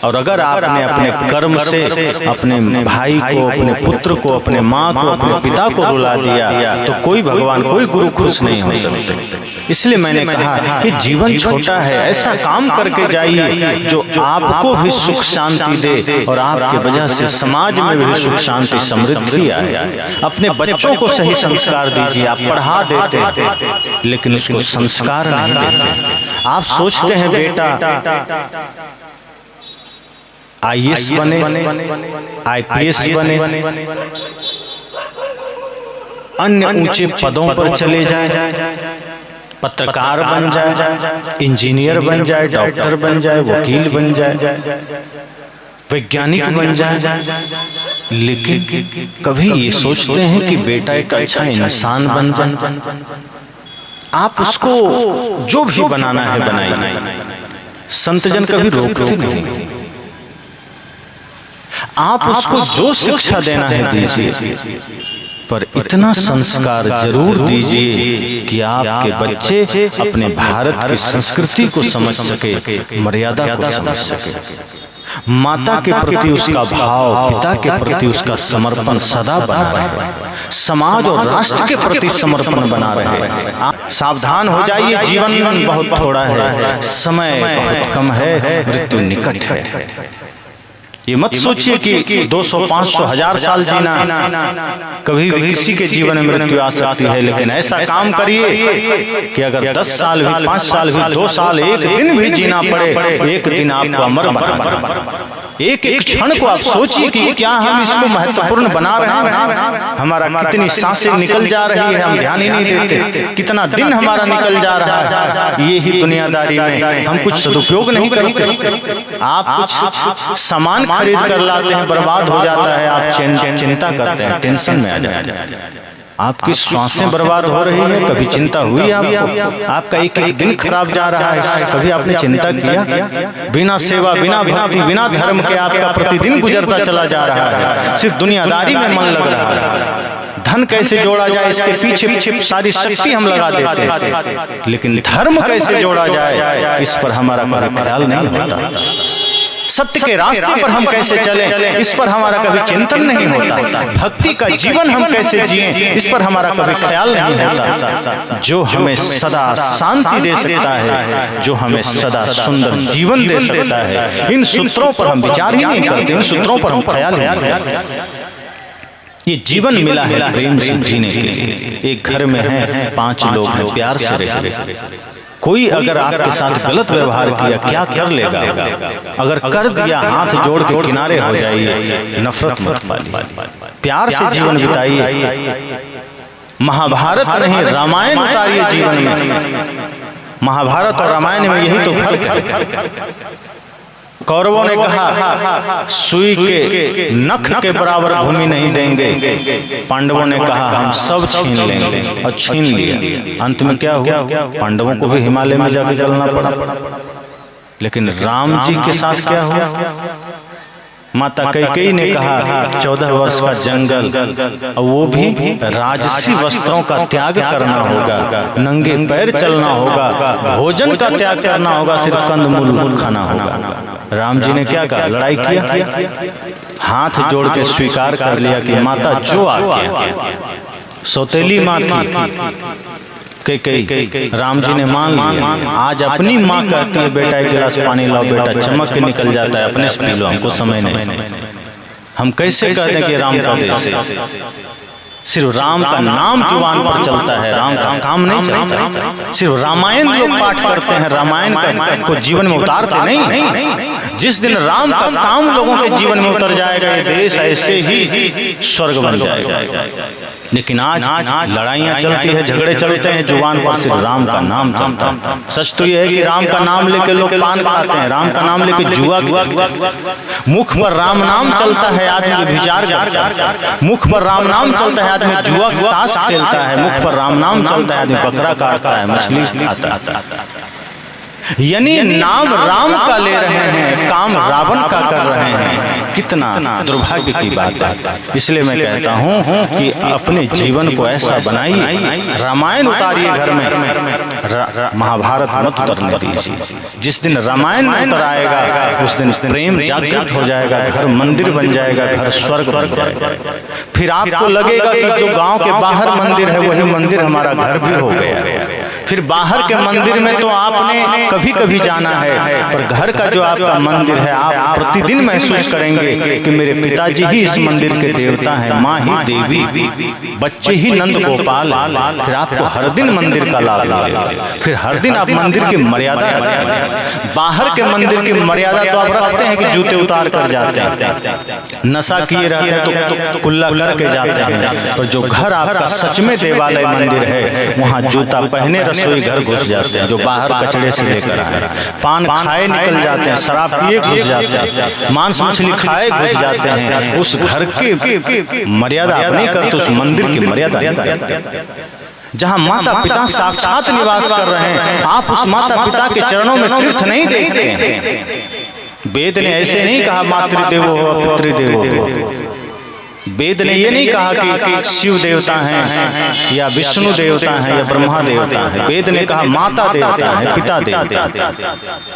और अगर आपने अपने कर्म से अपने भाई को, अपने पुत्र को, अपने माँ को, अपने पिता को रुला दिया तो कोई भगवान, कोई गुरु खुश नहीं हो सकते। इसलिए मैंने कहा ये जीवन छोटा है, ऐसा काम करके जाइए जो आपको भी सुख शांति दे और आपके वजह से समाज में भी सुख शांति समृद्धि आए। अपने बच्चों को सही संस्कार दीजिए। आप पढ़ा देते लेकिन उसको संस्कार नहीं देते। आप सोचते हैं बेटा IAS बने, IPS बने, अन्य ऊंचे पदों पर चले जाए, पत्रकार बन जाए, इंजीनियर बन जाए, डॉक्टर बन जाए, वकील बन जाए, वैज्ञानिक बन जाए, लेकिन कभी ये सोचते हैं कि बेटा एक अच्छा इंसान बन जाए। आप उसको जो भी बनाना है बनाइए, संतजन कभी रोकते नहीं। आप उसको जो शिक्षा देना है दीजिए, पर इतना संस्कार जरूर दीजिए कि आपके बच्चे अपने भारत की संस्कृति को समझ सके, मर्यादा को समझ सके, माता के प्रति उसका भाव, पिता के प्रति उसका समर्पण सदा बना रहे, समाज और राष्ट्र के प्रति समर्पण बना रहे। आप सावधान हो जाइए, जीवन बहुत थोड़ा है, समय बहुत कम है, मृत्यु निकट है। ये मत सोचिए कि 200, 500, 1000 साल जीना, कभी भी किसी के जीवन में मृत्यु आ सकती है। लेकिन ऐसा काम करिए कि अगर 10 साल भी, 5 साल भी, 2 साल, 1 दिन भी जीना पड़े, एक दिन आपको अमर बना दे। एक एक क्षण को आप सोचिए कि क्या हम इसको महत्वपूर्ण बना रहे हैं। हमारा कितनी सांसें निकल जा रही है, हम ध्यान ही नहीं देते। कितना दिन हमारा निकल जा रहा है, ये ही दुनियादारी में हम कुछ सदुपयोग नहीं करते। आप कुछ सामान खरीद कर लाते हैं, बर्बाद हो जाता है, आप चिंता करते हैं, टेंशन में आ जाते हैं। आपकी श्वासें बर्बाद हो रही है, कभी चिंता हुई आपको? आपका एक एक दिन खराब जा रहा है, कभी आपने चिंता किया? बिना सेवा, बिना भक्ति, बिना धर्म के आपका प्रतिदिन गुजरता चला जा रहा है। सिर्फ दुनियादारी में मन लग रहा है। धन कैसे जोड़ा जाए इसके पीछे सारी शक्ति हम लगा देते, लेकिन धर्म कैसे जोड़ा जाए इस पर हमारा कोई ख्याल नहीं होता। सत्य के रास्ते पर हम कैसे चलें इस पर हमारा कभी चिंतन नहीं होता। भक्ति का जीवन हम कैसे जिएं इस पर हमारा कभी ख्याल नहीं होता। जो हमें सदा शांति दे सकता है, जो हमें सदा सुंदर जीवन दे सकता है, इन सूत्रों पर हम विचार ही नहीं करते, इन सूत्रों पर हम ख्याल ही नहीं करते। ये जीवन मिला है प्रेम से जीने के लिए। एक घर में है, 5 लोग हैं, प्यार से रहे। कोई अगर आपके साथ गलत व्यवहार किया क्या कर लेगा? अगर कर दिया, हाथ जोड़ के किनारे हो जाइए, नफरत मत पालिए, प्यार से जीवन बिताइए। महाभारत नहीं रामायण उतारिए जीवन में। महाभारत और रामायण में यही तो फर्क है। कौरवों ने कहा सुई के नख के बराबर भूमि नहीं देंगे, पांडवों ने कहा हम सब छीन लेंगे, और छीन लिया। अंत में क्या हुआ? पांडवों को भी हिमालय में जाके चलना पड़ा। लेकिन राम जी के साथ क्या हुआ? माता कैकेयी ने कहा 14 वर्ष का जंगल, और वो भी राजसी वस्त्रों का त्याग करना होगा, नंगे पैर चलना होगा, भोजन का त्याग करना होगा, सिर्फ कंदमूल खाना होगा। राम जी ने क्या कहा? लड़ाई किया, हाथ जोड़ के स्वीकार कर लिया कि माता जो आज्ञा। सौतेली माँ थी कैकेयी, राम जी ने मान लिया। आज अपनी माँ कहती है बेटा एक गिलास पानी लाओ, बेटा चमक के निकल जाता है, अपने से पी लो, हमको समय नहीं। हम कैसे कहते हैं कि राम का देश? सिर्फ राम का नाम जुबान पर चलता है, राम का काम नहीं चलता। सिर्फ रामायण लोग पाठ करते हैं, रामायण को जीवन में उतारते नहीं। जिस दिन राम का काम लोगों के जीवन में उतर जाएगा, ये देश ऐसे ही स्वर्ग बन जाएगा। लेकिन आज लड़ाइयाँ चलती है, झगड़े चलते हैं, जुबान पर सिर्फ राम का नाम चलता है। सच तो यह है कि राम का नाम लेके लोग पान खाते हैं, राम का नाम लेके जुआ खेलते हैं। मुख पर राम नाम चलता है, आदमी विचार करता है। मुख पर राम नाम चलता है, आदमी जुआ ताश खेलता है। मुख पर राम नाम चलता है, आदमी बकरा काटता है, मछली खाता है। यानी नाम राम का ले रहे हैं, काम रावण का कर रहे हैं। कितना दुर्भाग्य की बात है। इसलिए मैं कहता हूं कि अपने जीवन को ऐसा बनाइए, रामायण उतारिए घर में, महाभारत मत उतरने दीजिए। जिस दिन रामायण उतर आएगा उस दिन प्रेम जागृत हो जाएगा, घर मंदिर बन जाएगा, घर स्वर्ग बन जाएगा। फिर आपको लगेगा कि जो गांव के बाहर मंदिर है वही मंदिर हमारा घर भी हो गया। फिर बाहर के मंदिर में तो आपने कभी कभी जाना है, पर घर का जो आपका मंदिर है आप प्रतिदिन महसूस करेंगे कि मेरे पिताजी ही इस मंदिर के देवता हैं, माँ ही देवी, बच्चे ही नंद गोपाल। फिर आपको हर दिन मंदिर का लाभ मिलेगा। फिर हर दिन आप मंदिर की मर्यादा रखेंगे। बाहर के मंदिर की मर्यादा तो आप रखते हैं कि जूते उतार कर जाते हैं, नशा किए रहते हैं तो कुल्ला करके जाते हैं। पर जो घर आपका सच में देवालय मंदिर है, वहाँ जूता पहने रसोई घर घुस जाते हैं। जो बाहर कचड़े से लेकर आए, पान खाए निकल जाते हैं, शराब पिए घुस जाते हैं, मांस मछली खाए घुस जाते हैं। उस घर की मर्यादा आप नहीं करते, उस मंदिर की मर्यादा नहीं करते। जहाँ माता पिता साक्षात निवास कर रहे हैं, आप उस माता पिता के चरणों में तीर्थ नहीं देखते हैं। वेद ने ऐसे नहीं कहा मातृदेवो भव पितृदेवो भव। वेद ने ये नहीं कहा कि शिव देवता हैं या विष्णु देवता हैं या ब्रह्मा देवता हैं। वेद ने कहा माता देवता है, पिता देवता है।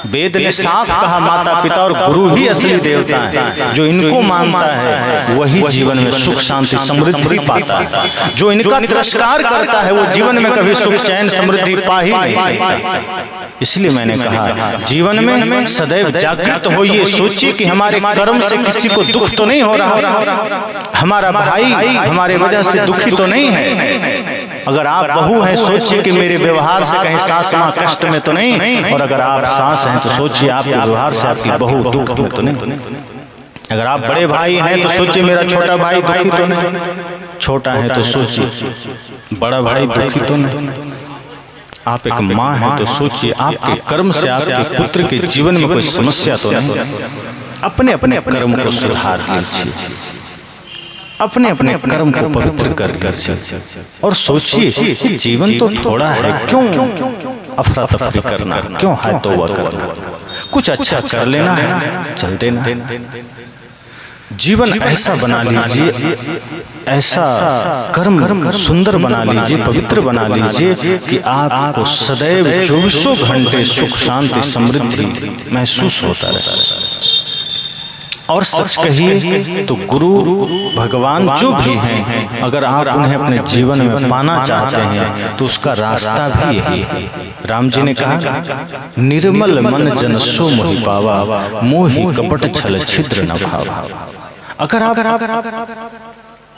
वेद ने साफ कहा माता पिता और गुरु ही असली देवता है। जो इनको मानता है वही जीवन में सुख शांति समृद्धि पाता है। जो इनका तिरस्कार करता है वो जीवन में कभी सुख चैन समृद्धि पा ही नहीं सकता। इसलिए मैंने कहा जीवन में सदैव जागृत होइए, सोचिए कि हमारे कर्म से किसी को दुख तो नहीं हो रहा, हमारा भाई हमारे वजह से दुखी तो नहीं है। अगर आप बहू हैं सोचिए कि मेरे व्यवहार से कहीं सास माँ कष्ट में तो नहीं, और अगर आप सास हैं तो सोचिए आपके व्यवहार से आपकी बहू दुख में तो नहीं। अगर आप बड़े भाई हैं तो सोचिए मेरा छोटा भाई दुखी तो नहीं। छोटा है तो सोचिए बड़ा भाई दुखी तो नहीं। आप एक माँ हैं तो सोचिए आपके कर्म से आपके पुत्र के जीवन में कोई समस्या तो नहीं। अपने अपने कर्म को सुधार लीजिए, अपने अपने कर्म को पवित्र कर लीजिए और सोचिए कि जीवन तो थोड़ा है, क्यों अफरा तफरी करना, क्यों है तौबा करना, कुछ अच्छा कर लेना है, चल देना। जीवन ऐसा बना लीजिए, ऐसा कर्म सुंदर बना लीजिए, पवित्र बना लीजिए कि आपको सदैव 24 घंटे सुख शांति समृद्धि महसूस होता रहे। और सच कहिए तो गुरु भगवान जो भी हैं, अगर आप उन्हें अपने जीवन में पाना चाहते हैं तो उसका रास्ता भी यही है। राम जी ने कहा निर्मल मन जन सो मोहि पावा, मोहि कपट छल छिद्र न भावा। अगर आप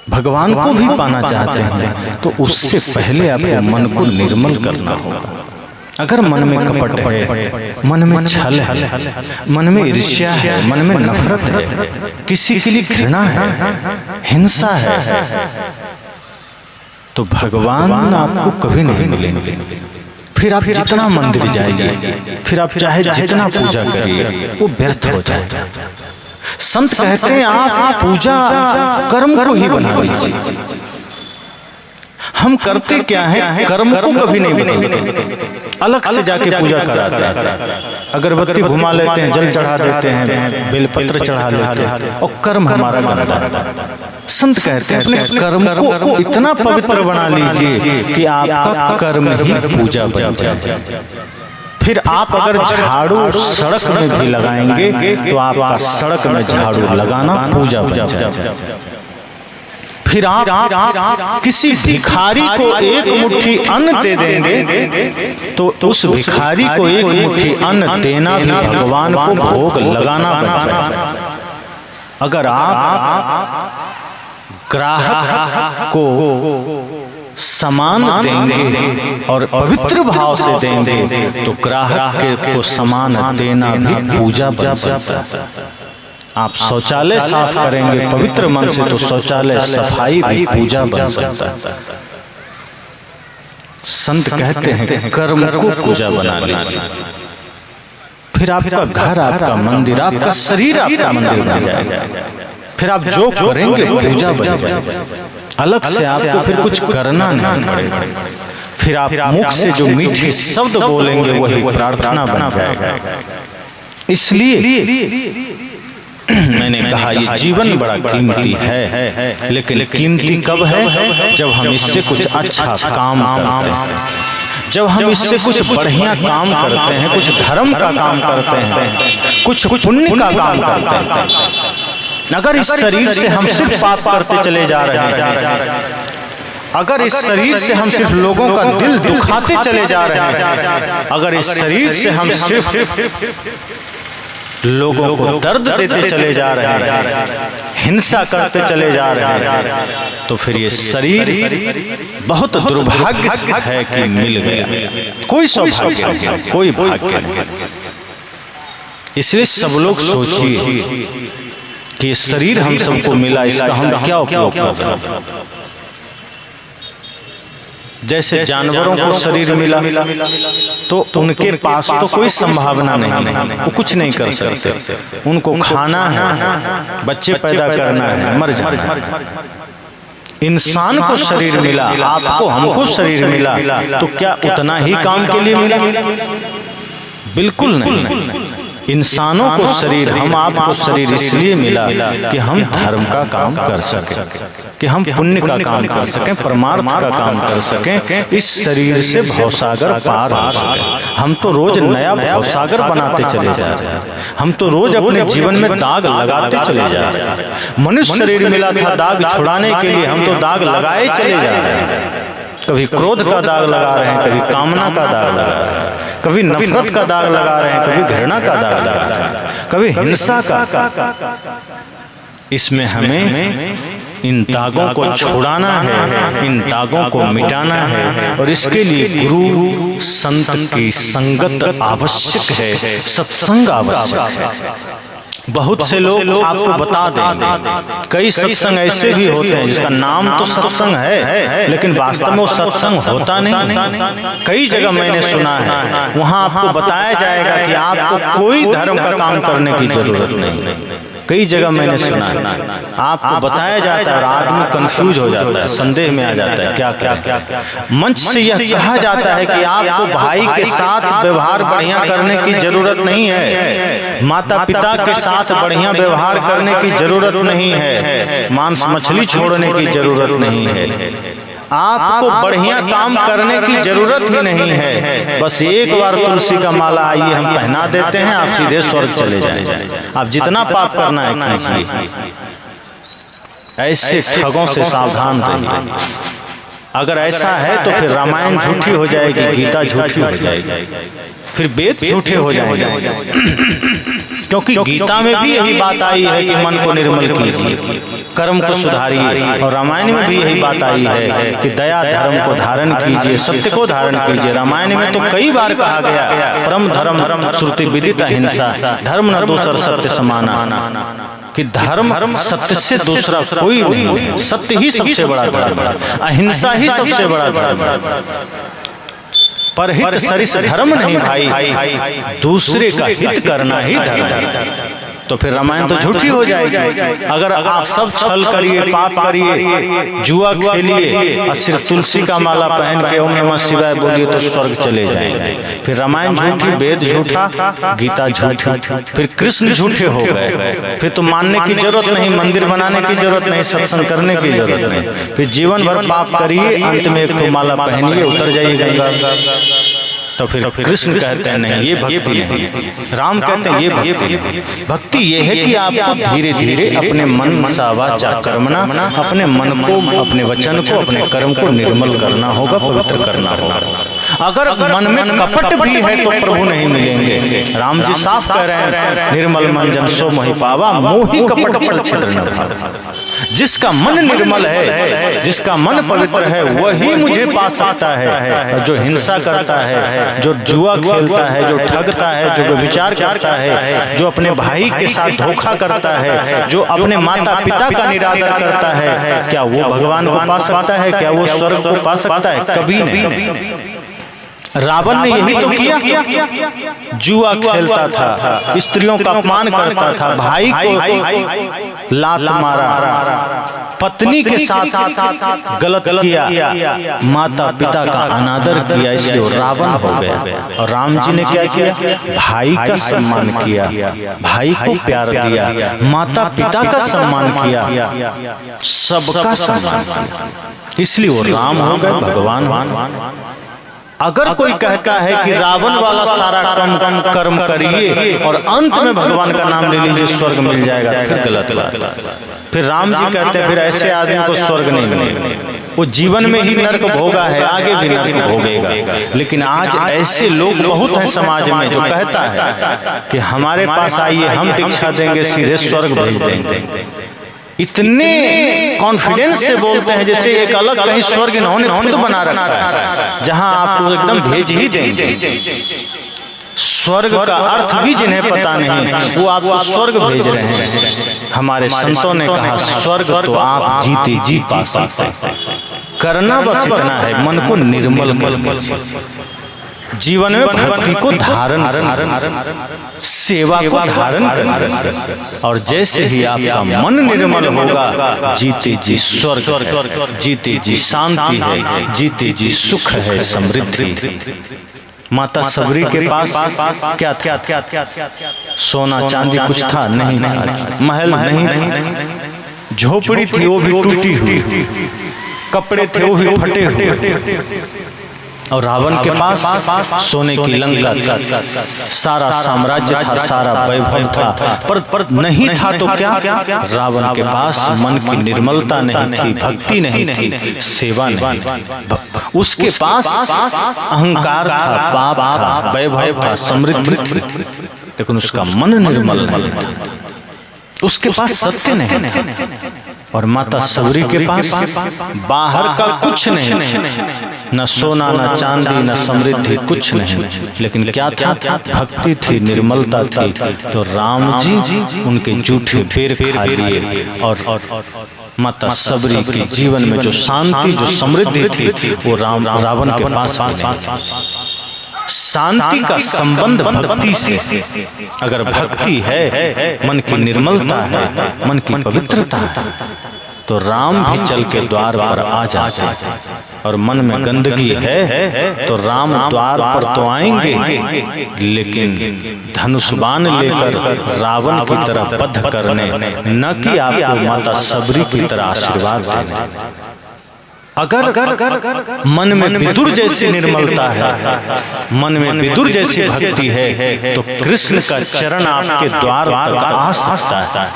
भगवान को भी पाना चाहते हैं तो उससे पहले आपको मन को निर्मल करना होगा। अगर मन में कपट है, मन में छल है, मन में ईर्ष्या है, मन में नफरत है, किसी के लिए घृणा है, हिंसा है, तो भगवान आपको कभी नहीं मिलेंगे। फिर आप जितना मंदिर जाइए, फिर आप चाहे जितना पूजा करिए, वो व्यर्थ हो जाएगा। संत कहते हैं आप पूजा कर्म को ही बना लीजिए। हम करते क्या है, कर्म को कभी नहीं बदलते, अलग से जाके पूजा कराते हैं, अगरबत्ती घुमा लेते हैं, जल चढ़ा देते हैं, बेलपत्र चढ़ा लेते हैं और कर्म हमारा गंदा है। संत कहते हैं अपने कर्म को इतना पवित्र बना लीजिए कि आपका कर्म ही पूजा बन जाए। फिर आप अगर झाड़ू सड़क में भी लगाएंगे तो आपका सड़क में झाड़ू लगाना पूजा बन जाए। फिर आप किसी भिखारी को एक मुट्ठी अन्न दे देंगे तो उस भिखारी को एक मुट्ठी अन्न देना भी भगवान को भोग लगाना बन जाए। अगर आप ग्राहक को समान देंगे और पवित्र भाव से देंगे तो ग्राहक को समान देना भी पूजा बन सकता है। आप शौचालय साफ करेंगे पवित्र मन से तो शौचालय सफाई भी पूजा बन सकता है। संत कहते हैं कर्म को पूजा बना लीजिए, फिर आपका घर, आपका मंदिर, आपका शरीर आपका मंदिर बन जाएगा। फिर आप जो करेंगे पूजा बन जाएगा। अलग से आपको फिर कुछ करना नहीं पड़ेगा। फिर आप मुख से जो मीठे शब्द बोलेंगे वही प्रार्थना बन जाएगा। इसलिए मैंने कहा ये जीवन बड़ा कीमती है, लेकिन कीमती कब है? जब हम इससे कुछ अच्छा काम करते हैं, जब हम इससे कुछ बढ़िया काम करते हैं, कुछ धर्म का काम करते हैं, कुछ पुण्य का काम करते हैं। अगर इस शरीर से हम सिर्फ पाप करते चले जा रहे हैं, अगर इस शरीर से हम सिर्फ लोगों का दिल दुखाते चले जा रहे हैं, अगर इस शरीर से हम सिर्फ लोगों को दर्द देते चले जा रहे हैं, हिंसा करते चले जा रहे हैं, तो फिर ये शरीर बहुत दुर्भाग्य है कि मिल गया। कोई सौभाग्य नहीं, कोई भाग्य नहीं। इसलिए सब लोग सोचिए कि ये शरीर हम सबको मिला, इसका हम क्या उपयोग कर रहे हैं। जैसे जानवरों को शरीर मिला तो उनके पास तो कोई संभावना नहीं है, वो कुछ नहीं कर सकते। उनको खाना है, बच्चे पैदा करना है, मर जाना है। इंसान को शरीर मिला, आपको हमको शरीर मिला, तो क्या उतना ही काम के लिए मिला? बिल्कुल नहीं। इंसानों को शरीर, हम आपको शरीर इसलिए मिला कि हम धर्म का काम कर सकें, कि हम पुण्य का काम कर सकें, परमार्थ का काम कर सकें, इस शरीर से भवसागर पार हो सके। हम तो रोज नया भवसागर बनाते चले जा रहे हैं, हम तो रोज अपने जीवन में दाग लगाते चले जा रहे हैं। मनुष्य शरीर मिला था दाग छुड़ाने के लिए, हम तो दाग लगाए चले जा रहे हैं। कभी क्रोध का दाग लगा रहे हैं, कभी कामना का दाग लगा रहे हैं, कभी नफरत का दाग लगा रहे हैं, कभी घृणा का दाग लगा रहे हैं, कभी हिंसा का। इसमें हमें इन दागों को छुड़ाना है, इन दागों को मिटाना है, और इसके लिए गुरु संत की संगत आवश्यक है, सत्संग आवश्यक है। बहुत से लोग आपको बता देंगे, कई सत्संग ऐसे भी होते हैं जिसका नाम तो सत्संग है, लेकिन वास्तव में वो सत्संग होता नहीं। कई जगह मैंने सुना है, वहां आपको बताया जाएगा कि आपको कोई धर्म का काम करने की जरूरत नहीं। कई जगह मैंने सुना है, आपको बताया जाता है और आदमी कंफ्यूज हो जाता है, संदेह में आ जाता है क्या क्या। मंच से यह कहा जाता है कि आपको भाई के साथ व्यवहार बढ़िया करने की जरूरत नहीं है, माता पिता के साथ बढ़िया व्यवहार करने की जरूरत नहीं है, मांस मछली छोड़ने की जरूरत नहीं है, आपको बढ़िया काम करने की जरूरत ही नहीं है। बस एक बार तुलसी का माला आइए हम पहना देते हैं, आप सीधे स्वर्ग चले जाएंगे। आप जितना पाप करना है कीजिए। ऐसे ठगों से सावधान रहिए। अगर ऐसा है तो फिर रामायण झूठी हो जाएगी, गीता झूठी हो जाएगी, फिर वेद झूठे हो जाएंगे। क्योंकि गीता में भी यही बात आई है कि मन को निर्मल कीजिए, कर्म को सुधारिए, और रामायण में भी यही बात आई है कि दया धर्म को धारण कीजिए, सत्य को धारण कीजिए। रामायण में तो कई बार कहा गया, परम धर्म श्रुति विदित अहिंसा, धर्म न दूसर सत्य समाना, कि धर्म सत्य से दूसरा कोई नहीं, सत्य ही सबसे बड़ा धर्म है, अहिंसा ही सबसे बड़ा धर्म है। परहित सरिस धर्म नहीं भाई, दूसरे का हित करना ही धर्म है। तो फिर रामायण तो झूठी हो जाएगी। अगर आप सब छल करिए, पाप करिए, जुआ खेलिए और सिर्फ तुलसी का माला पहन के ओम नमः शिवाय बोलिए तो स्वर्ग चले जाएंगे। फिर रामायण झूठी, वेद झूठा, गीता झूठी, फिर कृष्ण झूठे हो गए। फिर तो मानने की जरूरत नहीं, मंदिर बनाने की जरूरत नहीं, सत्संग करने की जरूरत नहीं। फिर जीवन भर पाप करिए, अंत में एक तो माला पहनिए, उतर जाइए गंगा। तो फिर कृष्ण कहते हैं नहीं, ये भक्ति नहीं। राम कहते हैं ये भक्ति नहीं। भक्ति ये है कि आपको धीरे धीरे अपने मन सा वाचा कर्मणा, अपने मन को, अपने वचन को, अपने कर्म को निर्मल करना होगा, पवित्र करना होगा। अगर मन में कपट भी है तो प्रभु नहीं मिलेंगे। राम जी साफ कह रहे हैं, निर्मल मन जन सो मोहि पावा, मोहि कपट छल छिद्र न भावा। जिसका मन निर्मल है, जिसका मन पवित्र है, वही मुझे पा सकता है। जो हिंसा करता है, जो जुआ खेलता है, जो ठगता है, जो व्यभिचार करता है, जो अपने भाई के साथ धोखा करता है, जो अपने माता पिता का निरादर करता है, क्या वो भगवान को पा सकता है? क्या वो स्वर्ग को पा सकता है? कभी नहीं। रावण ने यही तो किया, जुआ खेलता था, स्त्रियों का अपमान करता था, भाई को लात मारा, पत्नी के साथ गलत किया, माता पिता का अनादर किया, इसलिए वो रावण हो गया। और राम जी ने क्या किया? भाई का सम्मान किया, भाई को प्यार दिया, माता पिता का सम्मान किया, सबका सम्मान किया, इसलिए वो राम हो गए, भगवान हो गए। अगर कोई कहता है कि रावण वाला सारा कर्म करिए और अंत में भगवान का नाम ले लीजिए स्वर्ग मिल जाएगा, तो फिर गलत बात। फिर राम जी कहते हैं फिर ऐसे आदमी को स्वर्ग नहीं मिलेगा, वो जीवन में ही नर्क भोगा है, आगे भी नर्क भोगेगा। लेकिन आज ऐसे लोग बहुत हैं समाज में जो कहता है कि हमारे पास आइए, हम दीक्षा देंगे, सीधे स्वर्ग भेज देंगे। इतने कॉन्फिडेंस से बोलते हैं जैसे एक अलग कहीं स्वर्ग इन्होंने खुद बना रखा है, जहां आपको एकदम भेज ही देंगे। स्वर्ग का अर्थ भी जिन्हें पता नहीं, वो आपको स्वर्ग भेज रहे हैं। हमारे संतों ने कहा स्वर्ग तो आप जीते जी पा सकते हैं, करना बस इतना है, मन को निर्मल कर, जीवन में भक्ति को धारण, सेवा को धारण करना। और जैसे ही आपका मन निर्मल होगा, जीते जी स्वर्ग है, जीते जी शांति है, जीते जी सुख है, समृद्धि। माता सबरी के पास क्या था? सोना चांदी कुछ था नहीं था, महल नहीं था, झोपड़ी थी वो भी टूटी हुई, कपड़े थे वो भी फटे हुए। और रावण के पास सोने की लंका था, सारा साम्राज्य था, सारा वैभव था, पर नहीं था तो क्या? रावण के पास मन की निर्मलता नहीं थी, भक्ति नहीं थी, सेवा नहीं थी। उसके पास अहंकार था, पाप था, वैभव था, समृद्धि थी, लेकिन उसका मन निर्मल नहीं था, उसके पास सत्य नहीं था। और माता सबरी के पास बाहर का कुछ नहीं, न सोना न चांदी न समृद्धि, कुछ नहीं, लेकिन क्या था? भक्ति थी, निर्मलता थी। तो राम जी उनके जूठे पैर खा लिए और माता सबरी के जीवन में जो शांति, जो समृद्धि थी, वो रावण के पास नहीं। शांति का संबंध भक्ति से, अगर भक्ति है, मन की निर्मलता है, मन की पवित्रता है, तो राम भी चल के द्वार पर आ जाते हैं। और मन में गंदगी है तो राम द्वार पर तो आएंगे, लेकिन धनुष बाण लेकर रावण की तरह बद्ध करने, न कि आपको माता सबरी की तरह आशीर्वाद देने। अगर मन में विदुर जैसी निर्मलता है, मन में विदुर जैसी भक्ति है, तो कृष्ण का चरण आपके द्वार तक आ सकता है।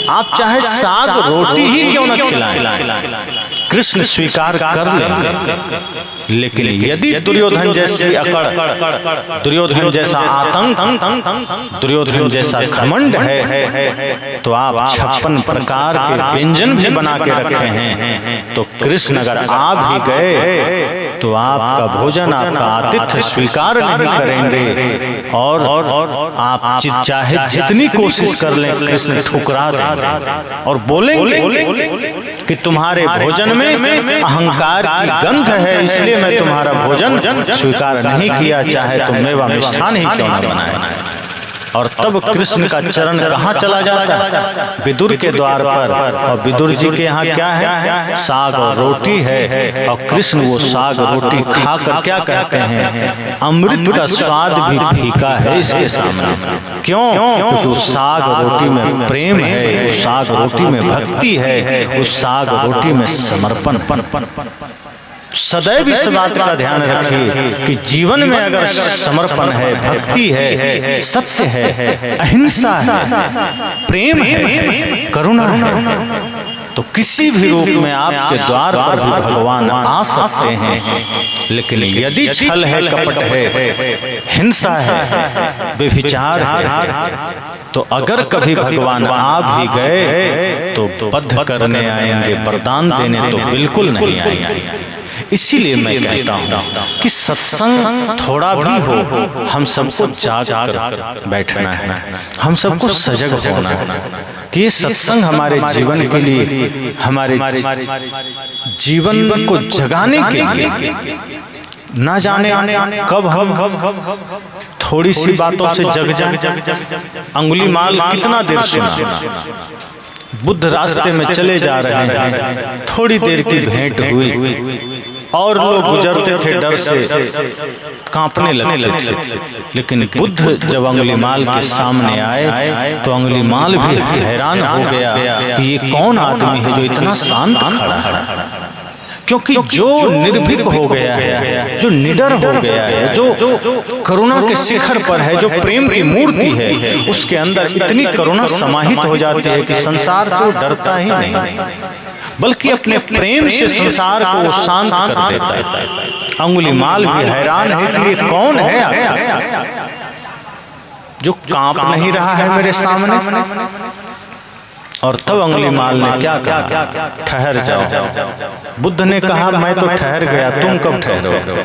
आप चाहे साग रोटी ही क्यों न खिलाएं, कृष्ण स्वीकार कर लेंगे। लेकिन यदि दुर्योधन जैसी अकड़, दुर्योधन जैसा आतंक, दुर्योधन जैसा घमंड है, तो आप 56 प्रकार के व्यंजन भी बना के रखे हैं, तो कृष्ण अगर आ भी गए तो आपका भोजन, आपका आतिथ्य स्वीकार नहीं करेंगे। और आप चाहे जितनी कोशिश कर लें, कृष्ण ठुकरा देंगे और बोलेंगे कि तुम्हारे भोजन में अहंकार की गंध है, इसलिए मैं तुम्हारा भोजन स्वीकार नहीं किया, चाहे तुम मेवा मिष्ठान ही क्यों न बनाए। और तब कृष्ण का चरण कहाँ चला जाता है? विदुर के द्वार पर। और विदुर जी के यहाँ क्या है? साग और रोटी है। और कृष्ण वो साग रोटी खाकर क्या कहते हैं? अमृत का स्वाद भी फीका है इसके सामने। क्यों? क्योंकि उस साग रोटी में प्रेम है, उस साग रोटी में भक्ति है, उस साग रोटी में समर्पण। सदैव इस बात का ध्यान रखिए कि जीवन में अगर समर्पण है, भक्ति है, सत्य है, अहिंसा है, प्रेम है, करुणा है, तो किसी भी रूप में आपके द्वार पर भी भगवान आ सकते हैं। लेकिन यदि छल है, कपट है, हिंसा है, व्यभिचार है, तो अगर कभी भगवान आ भी गए तो बद्ध करने आएंगे, वरदान देने तो बिल्कुल नहीं आएंगे। इसीलिए मैं कहता हूँ कि सत्संग थोड़ा भी हो, हम सबको जाग कर बैठना है, हम सबको सजग होना है कि ये सत्संग हमारे जीवन के लिए, हमारे जीवन को जगाने के लिए, ना जाने कब हम थोड़ी सी बातों से जग जाएं। अंगुलीमाल कितना देर सुना, बुद्ध रास्ते में चले जा रहे हैं, थोड़ी देर की भेंट हुई और लोग गुजरते थे, डर से कांपने लगते थे। लेकिन बुद्ध जब अंगुलीमाल के सामने आए तो अंगुलीमाल भी हैरान हो गया कि ये कौन आदमी है जो इतना शांत खड़ा है। क्योंकि जो निर्भीक हो गया है, जो निडर हो गया है, जो करुणा के शिखर पर है, जो प्रेम की मूर्ति है, उसके अंदर इतनी करुणा समाहित हो जाती है कि संसार से वो डरता ही नहीं, बल्कि अपने प्रेम से संसार को वो शांत कर देता है। अंगुलीमाल भी हैरान है कि ये कौन है आखिर जो कांप नहीं रहा है मेरे सामने। और तब अंगुलीमाल ने क्या कहा, ठहर जाओ। बुद्ध ने कहा मैं तो ठहर गया, तुम कब ठहरोगे।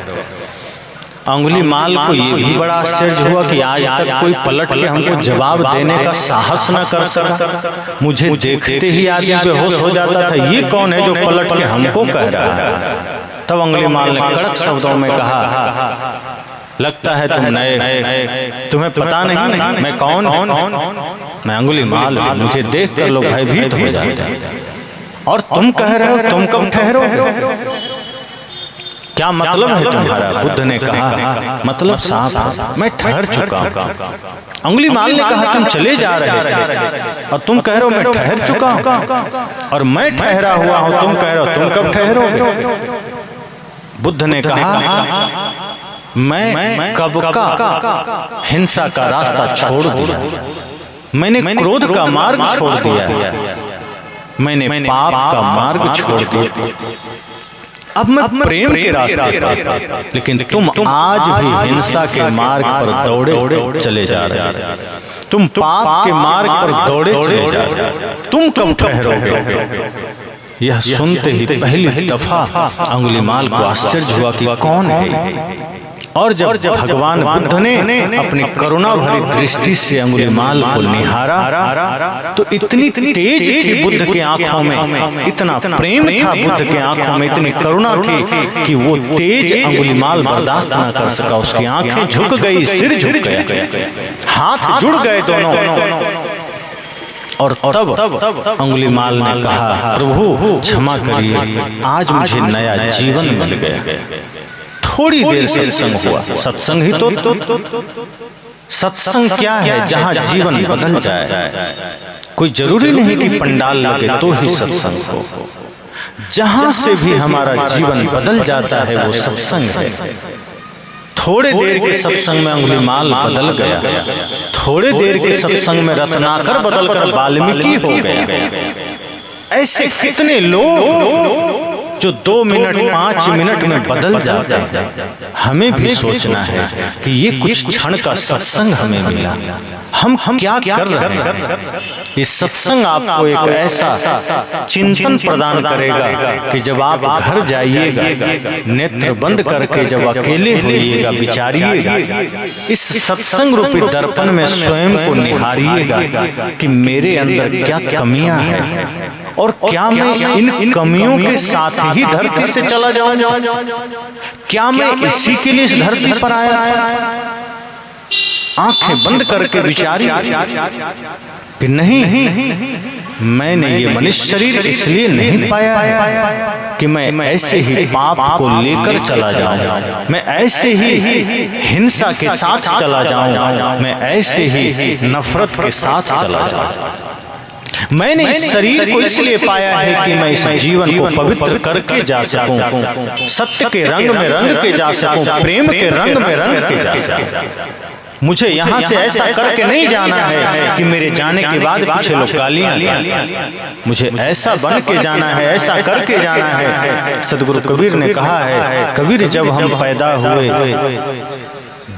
अंगुलीमाल को ये भी बड़ा आश्चर्य हुआ कि आज तक कोई पलट के हमको जवाब देने का साहस न कर सका। मुझे देखते ही आदमी बेहोश हो जाता था, ये कौन है जो पलट के हमको कह रहा है। तब अंगुलीमाल ने कड़क शब्दों में कहा, लगता है तुम नए, तुम्हें पता नहीं मैं कौन हूं। मैं अंगुलीमाल हूं, मुझे देखकर लोग भयभीत हो जाते हैं। और तुम कह रहे हो तुम कब ठहरोगे, क्या मतलब है तुम्हारा। बुद्ध ने कहा मतलब साफ है, मैं ठहर चुका हूं। अंगुलीमाल ने कहा तुम चले जा रहे थे और तुम कह रहे हो मैं ठहर चुका हूं, और मैं ठहरा हुआ हूं, तुम कह रहे हो तुम कब ठहरोगे। बुद्ध ने कहा मैं कब का हिंसा का रास्ता छोड़ दिया, मैंने क्रोध का मार्ग छोड़ दिया, मैंने पाप का मार्ग छोड़ दिया, अब मैं प्रेम के रास्ते पर। लेकिन तुम आज भी हिंसा के मार्ग पर दौड़े चले जा रहे हो, तुम पाप के मार्ग पर दौड़े चले जा रहे हो, तुम कब ठहरोगे। यह सुनते ही पहली दफा अंगुलीमाल को आश्चर्य हुआ कि कौन है। और जब भगवान बुद्ध ने अपनी करुणा भरी दृष्टि से अंगुलीमाल को निहारा तो इतनी तेज थी बुद्ध के आंखों में, इतना प्रेम था बुद्ध के आंखों में, इतनी करुणा थी कि वो तेज अंगुलीमाल बर्दाश्त न कर सका। उसकी आंखें झुक गई, सिर झुक गया, हाथ जुड़ गए दोनों। और तब अंगुलीमाल ने कहा प्रभु क्षमा करिए, आज मुझे नया जीवन मिल गया। थोड़ी देर सत्संग हुआ, सत्संग ही तो सत्संग क्या है जहां जीवन बदल जाए। कोई जरूरी नहीं कि पंडाल लगे तो ही सत्संग हो, जहां से भी हमारा जीवन बदल जाता है वो सत्संग है। थोड़े देर के सत्संग में अंगुलीमाल बदल गया, थोड़े देर के सत्संग में रत्नाकर बदलकर वाल्मीकि हो गया। ऐसे कितने लोग जो 2 मिनट 5 मिनट में बदल जाते हैं। हमें भी सोचना है कि ये कुछ क्षण का सत्संग हमें मिला, हम क्या कर रहे हैं। इस सत्संग आपको एक ऐसा चिंतन प्रदान करेगा कि जब आप घर जाइएगा, नेत्र बंद करके जब अकेले होइएगा, विचारिएगा, इस सत्संग रूपी दर्पण में स्वयं को निहारिएगा कि मेरे अंदर क्या कमियां हैं और क्या मैं इन कमियों के साथ ही धरती से चला जाऊं। क्या मैं इसी के लिए इस धरती पर आया था। आंखें बंद करके विचारिए कि नहीं, मैंने ये मनुष्य शरीर इसलिए नहीं पाया है कि मैं ऐसे ही पाप को लेकर चला जाऊं, मैं ऐसे ही हिंसा के साथ चला जाऊं, मैं ऐसे ही नफरत के साथ चला जाऊं। मैंने इस शरीर को इसलिए पाया है कि मैं इस जीवन को पवित्र करके जा सकूं, सत्य के रंग में रंग के जा सकूं, प्रेम के रंग में रंग के जा सकूं। मुझे यहाँ से ऐसा करके नहीं जाना है कि मेरे जाने के बाद पीछे लोग गालियां दें। मुझे ऐसा बन के जाना है, ऐसा करके जाना है। सदगुरु कबीर ने कहा है, कबीर जब हम पैदा हुए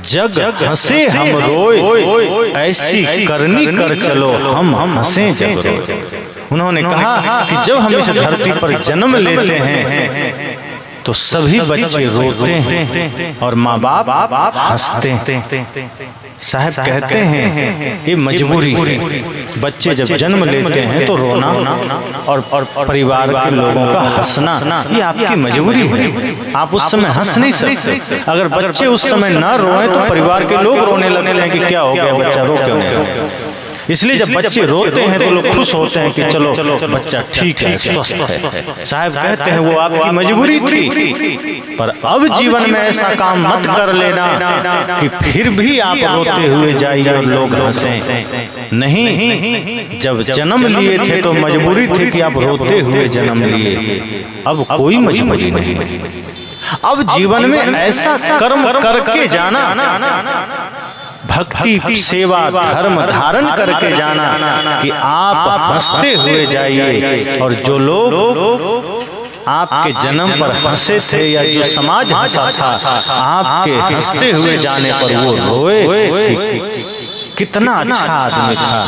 जग हंसे हम रोए, ऐसी करनी कर चलो हम हंसे जग रोए। उन्होंने कहा कि जब हम इस धरती पर जन्म लेते हैं तो सभी बच्चे रोते हैं और माँ बाप हंसते हैं। साहब कहते हैं ये मजबूरी है। बच्चे जब जन्म लेते हैं तो रोना और परिवार के लोगों का हंसना ये आपकी मजबूरी है। आप उस समय हंस नहीं सकते। अगर बच्चे उस समय ना रोएं तो परिवार के लोग रोने लगते हैं कि क्या हो गया, बच्चा रो क्यों नहीं रहा। इसलिए जब बच्चे रोते हैं तो लोग खुश होते हैं कि चलो बच्चा ठीक है, स्वस्थ है। साहब कहते हैं वो आपकी मजबूरी थी, पर अब जीवन में ऐसा काम मत कर लेना कि फिर भी आप रोते हुए जाइए और लोग हंसें। नहीं, जब जन्म लिए थे तो मजबूरी थी कि आप रोते हुए जन्म लिए, अब कोई मजबूरी नहीं। अब जीवन में ऐसा कर्म करके जाना, भक्ति सेवा धर्म धारण करके जाना कि आप हंसते हुए जाइए और जो लोग आपके जन्म पर हंसे थे या जो समाज हंसा था, आपके हंसते हुए जाने पर वो रोए कि कितना अच्छा आदमी था,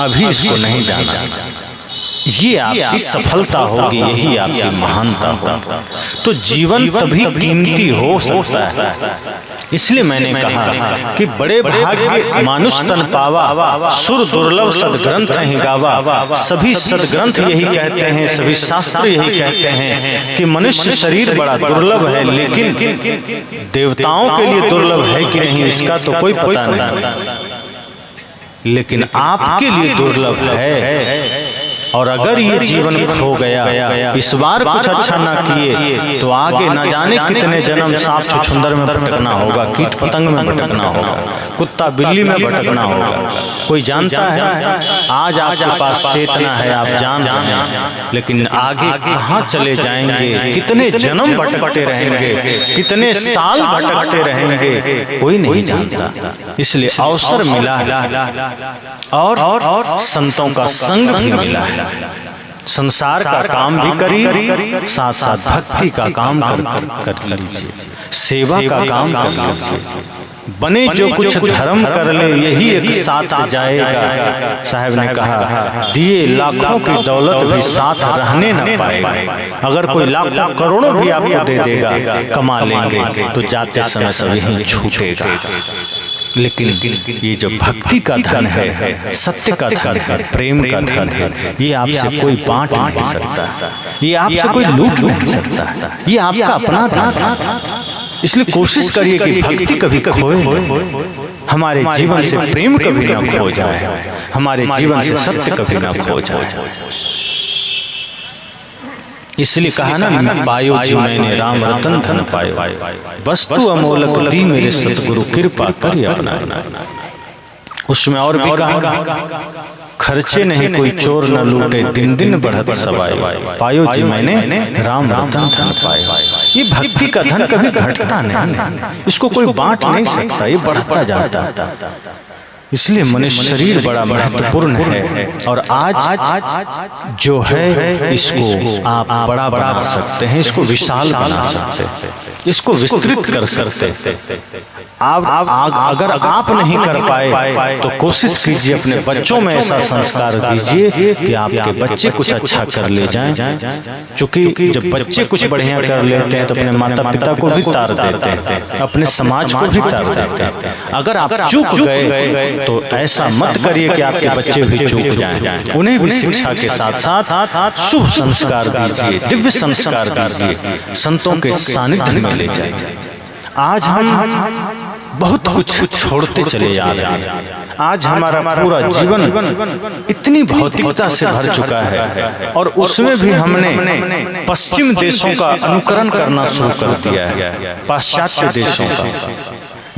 अभी इसको नहीं जाना। ये आपकी सफलता होगी, यही आपकी महानता होगी। तो जीवन तभी कीमती हो सकता है। इसलिए मैंने कहा कि बड़े भाग्य मानुष तन पावा, सुर दुर्लभ सदग्रंथ ही गावा। सभी सदग्रंथ यही कहते हैं, सभी शास्त्र यही कहते हैं कि मनुष्य शरीर बड़ा दुर्लभ है, लेकिन देवताओं के लिए दुर्लभ है कि नहीं इसका तो कोई पता नहीं, लेकिन आपके लिए दुर्लभ है। और अगर ये जीवन खो गया, इस बार कुछ अच्छा ना किए तो आगे ना जाने कितने जन्म सांप छुछुंदर में भटकना होगा, कीट पतंग में भटकना होगा, कुत्ता बिल्ली में भटकना होगा। कोई जानता है? आज आपके पास चेतना है, आप जान रहे हैं, लेकिन आगे कहाँ चले जाएंगे, कितने जन्म भटकते रहेंगे, कितने साल भटकते रहेंगे, कोई नहीं जानता। इसलिए अवसर मिला है और संतों का संग भी मिला है। संसार का काम भी करिए, साथ साथ भक्ति का काम कर लीजिए, सेवा का काम कर लीजिए। बने जो कुछ धर्म कर ले यही एक साथ जाएगा। साहब ने कहा दिए लाखों की दौलत भी साथ रहने न पाएगा। अगर कोई लाखों करोड़ों भी आपको दे देगा, कमा लेंगे तो जाते समय सब यहीं छूटेगा। लेकिन ये जो भक्ति का धन है, सत्य का धन है, प्रेम का धन है, ये आपसे कोई बांट नहीं सकता, ये आपसे कोई लूट नहीं सकता, ये आपका अपना धन है। इसलिए कोशिश करिए कि भक्ति कभी खोए नहीं, हमारे जीवन से प्रेम कभी ना खो जाए, हमारे जीवन से सत्य कभी ना खो जाए। इसलिए कहा ना, पायो जी मैंने राम रतन धन पायो, वस्तु अमोलक दी मेरे सतगुरु कृपा करिए अपना। उसमें और भी कहा, खर्चे नहीं कोई चोर न लूटे, दिन दिन बढ़त सवाई, पायो जी मैंने राम रतन धन पायो। ये भक्ति का धन कभी घटता नहीं, इसको कोई बांट नहीं सकता, ये बढ़ता जाता है। इसलिए मनुष्य शरीर बड़ा महत्वपूर्ण है और आज जो है इसको आप बड़ा बना सकते हैं, इसको विशाल बना सकते हैं, इसको विस्तृत कर सकते हैं। अगर आप नहीं कर पाए तो कोशिश कीजिए अपने बच्चों में ऐसा संस्कार दीजिए कि आपके बच्चे कुछ अच्छा कर ले जाएं। क्योंकि जब बच्चे कुछ बढ़िया कर लेते हैं तो अपने माता पिता को भी तार देते हैं, अपने समाज को भी तार देते हैं। अगर आप चूक गए तो ऐसा मत करिए कि आपके बच्चे भी चूक जाएं। उन्हें भी शिक्षा के साथ साथ शुभ संस्कार दीजिए, दिव्य संस्कार दीजिए, संतों के सानिध्य में ले जाइए। आज हम बहुत कुछ छोड़ते चले जा रहे हैं। आज हमारा पूरा जीवन इतनी भौतिकता से भर चुका है और उसमें भी हमने पश्चिम देशों का अनुकरण करना शुरू कर दिया है, पाश्चात्य देशों का,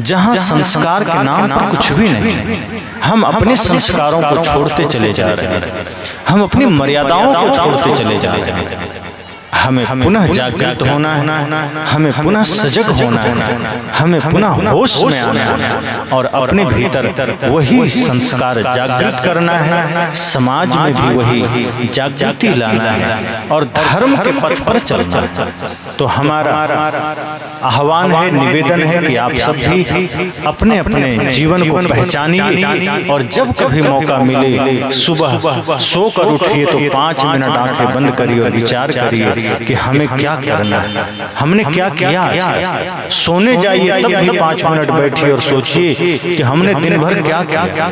जहां संस्कार के नाम पर कुछ भी नहीं। हम अपने संस्कारों को छोड़ते चले जा रहे हैं, हम अपनी मर्यादाओं को छोड़ते चले जा रहे हैं। हमें पुनः जागृत होना है, हमें पुनः सजग होना है, हमें पुनः होश में आना है और अपने भीतर वही संस्कार जागृत करना है, समाज में भी वही जागृति लाना है और धर्म के पथ पर चलना है। तो हमारा आह्वान है, निवेदन है कि आप सब भी अपने अपने जीवन को पहचानिए और जब कभी मौका मिले सुबह सोकर उठिए तो 5 मिनट आंखें बंद करिए और विचार करिए कि हमें क्या करना है, हमने क्या किया आज तक। सोने जाइए तब भी 5 मिनट बैठिए और सोचिए कि हमने दिन भर क्या किया,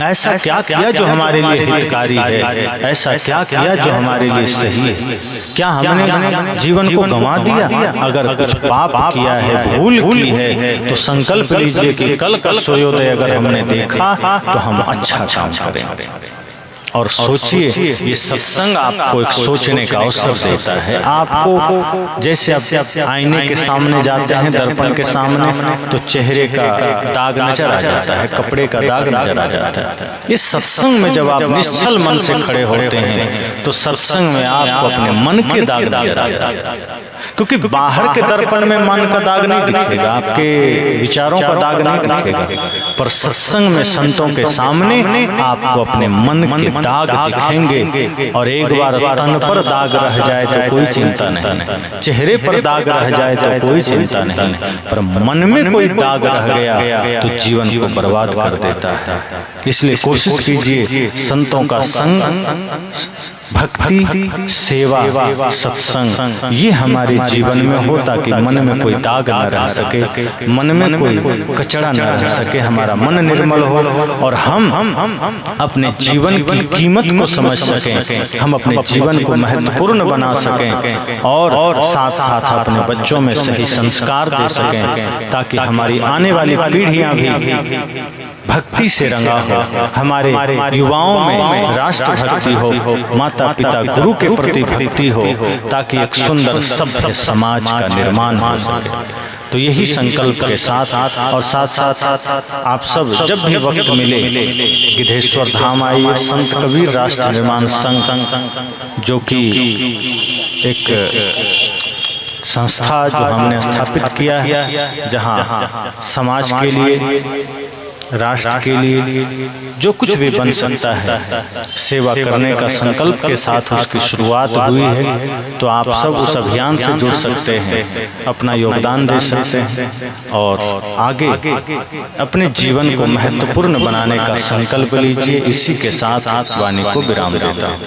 ऐसा क्या किया जो हमारे लिए हितकारी है, ऐसा क्या किया जो हमारे लिए सही है। क्या हमने जीवन को गंवा दिया? अगर कुछ पाप किया है, भूल की है, तो संकल्प लीजिए कि कल का सूर्योदय अगर हमने देखा तो हम अच्छा काम करेंगे। और सोचिए, ये सत्संग आपको एक सोचने का अवसर देता है। आपको जैसे आप आईने के सामने जाते हैं, दर्पण के सामने, तो चेहरे का दाग नजर आ जाता है, कपड़े का दाग नजर आ जाता है। इस सत्संग में जब आप निश्चल मन से खड़े होते हैं तो सत्संग में आपको अपने मन के दाग नजर आ जाता है, क्योंकि बाहर के दर्पण में मन का दाग नहीं दिखेगा, आपके विचारों का दाग नहीं दिखेगा, पर सत्संग में संतों के सामने आपको अपने मन के दाग दिखेंगे। और एक बार तन पर दाग रह जाए तो कोई चिंता नहीं, चेहरे पर दाग रह जाए तो कोई चिंता नहीं, पर मन में कोई दाग रह गया तो जीवन को बर्बाद कर देता है। इसलिए कोशिश कीजिए, संतों का संग, भक्ति, सेवा, सत्संग ये हमारे जीवन में हो, ताकि मन में कोई दाग न रह सके, मन में कोई कचरा न रह सके, हमारा मन निर्मल हो और हम अपने जीवन की कीमत को समझ सकें, हम अपने जीवन को महत्वपूर्ण बना सकें और साथ साथ अपने बच्चों में सही संस्कार दे सकें, ताकि हमारी आने वाली पीढ़ियां भी भक्ति से रंगा हो, हमारे युवाओं में राष्ट्र भक्ति हो, माता पिता गुरु के प्रति भक्ति हो, ताकि एक सुंदर सभ्य समाज का निर्माण हो सके। तो यही संकल्प के साथ और साथ साथ आप सब जब भी वक्त मिले गिद्धेश्वर धाम आइए। संत कबीर राष्ट्र निर्माण संघ जो कि एक संस्था जो हमने स्थापित किया है, जहां समाज के लिए, राष्ट्र के लिए जो कुछ भी बन सकता है सेवा करने का संकल्प के साथ उसकी शुरुआत हुई है। तो आप सब उस अभियान से जुड़ सकते हैं, अपना योगदान दे सकते हैं और आगे अपने जीवन को महत्वपूर्ण बनाने का संकल्प लीजिए। इसी के साथ वाणी को विराम देता हूँ।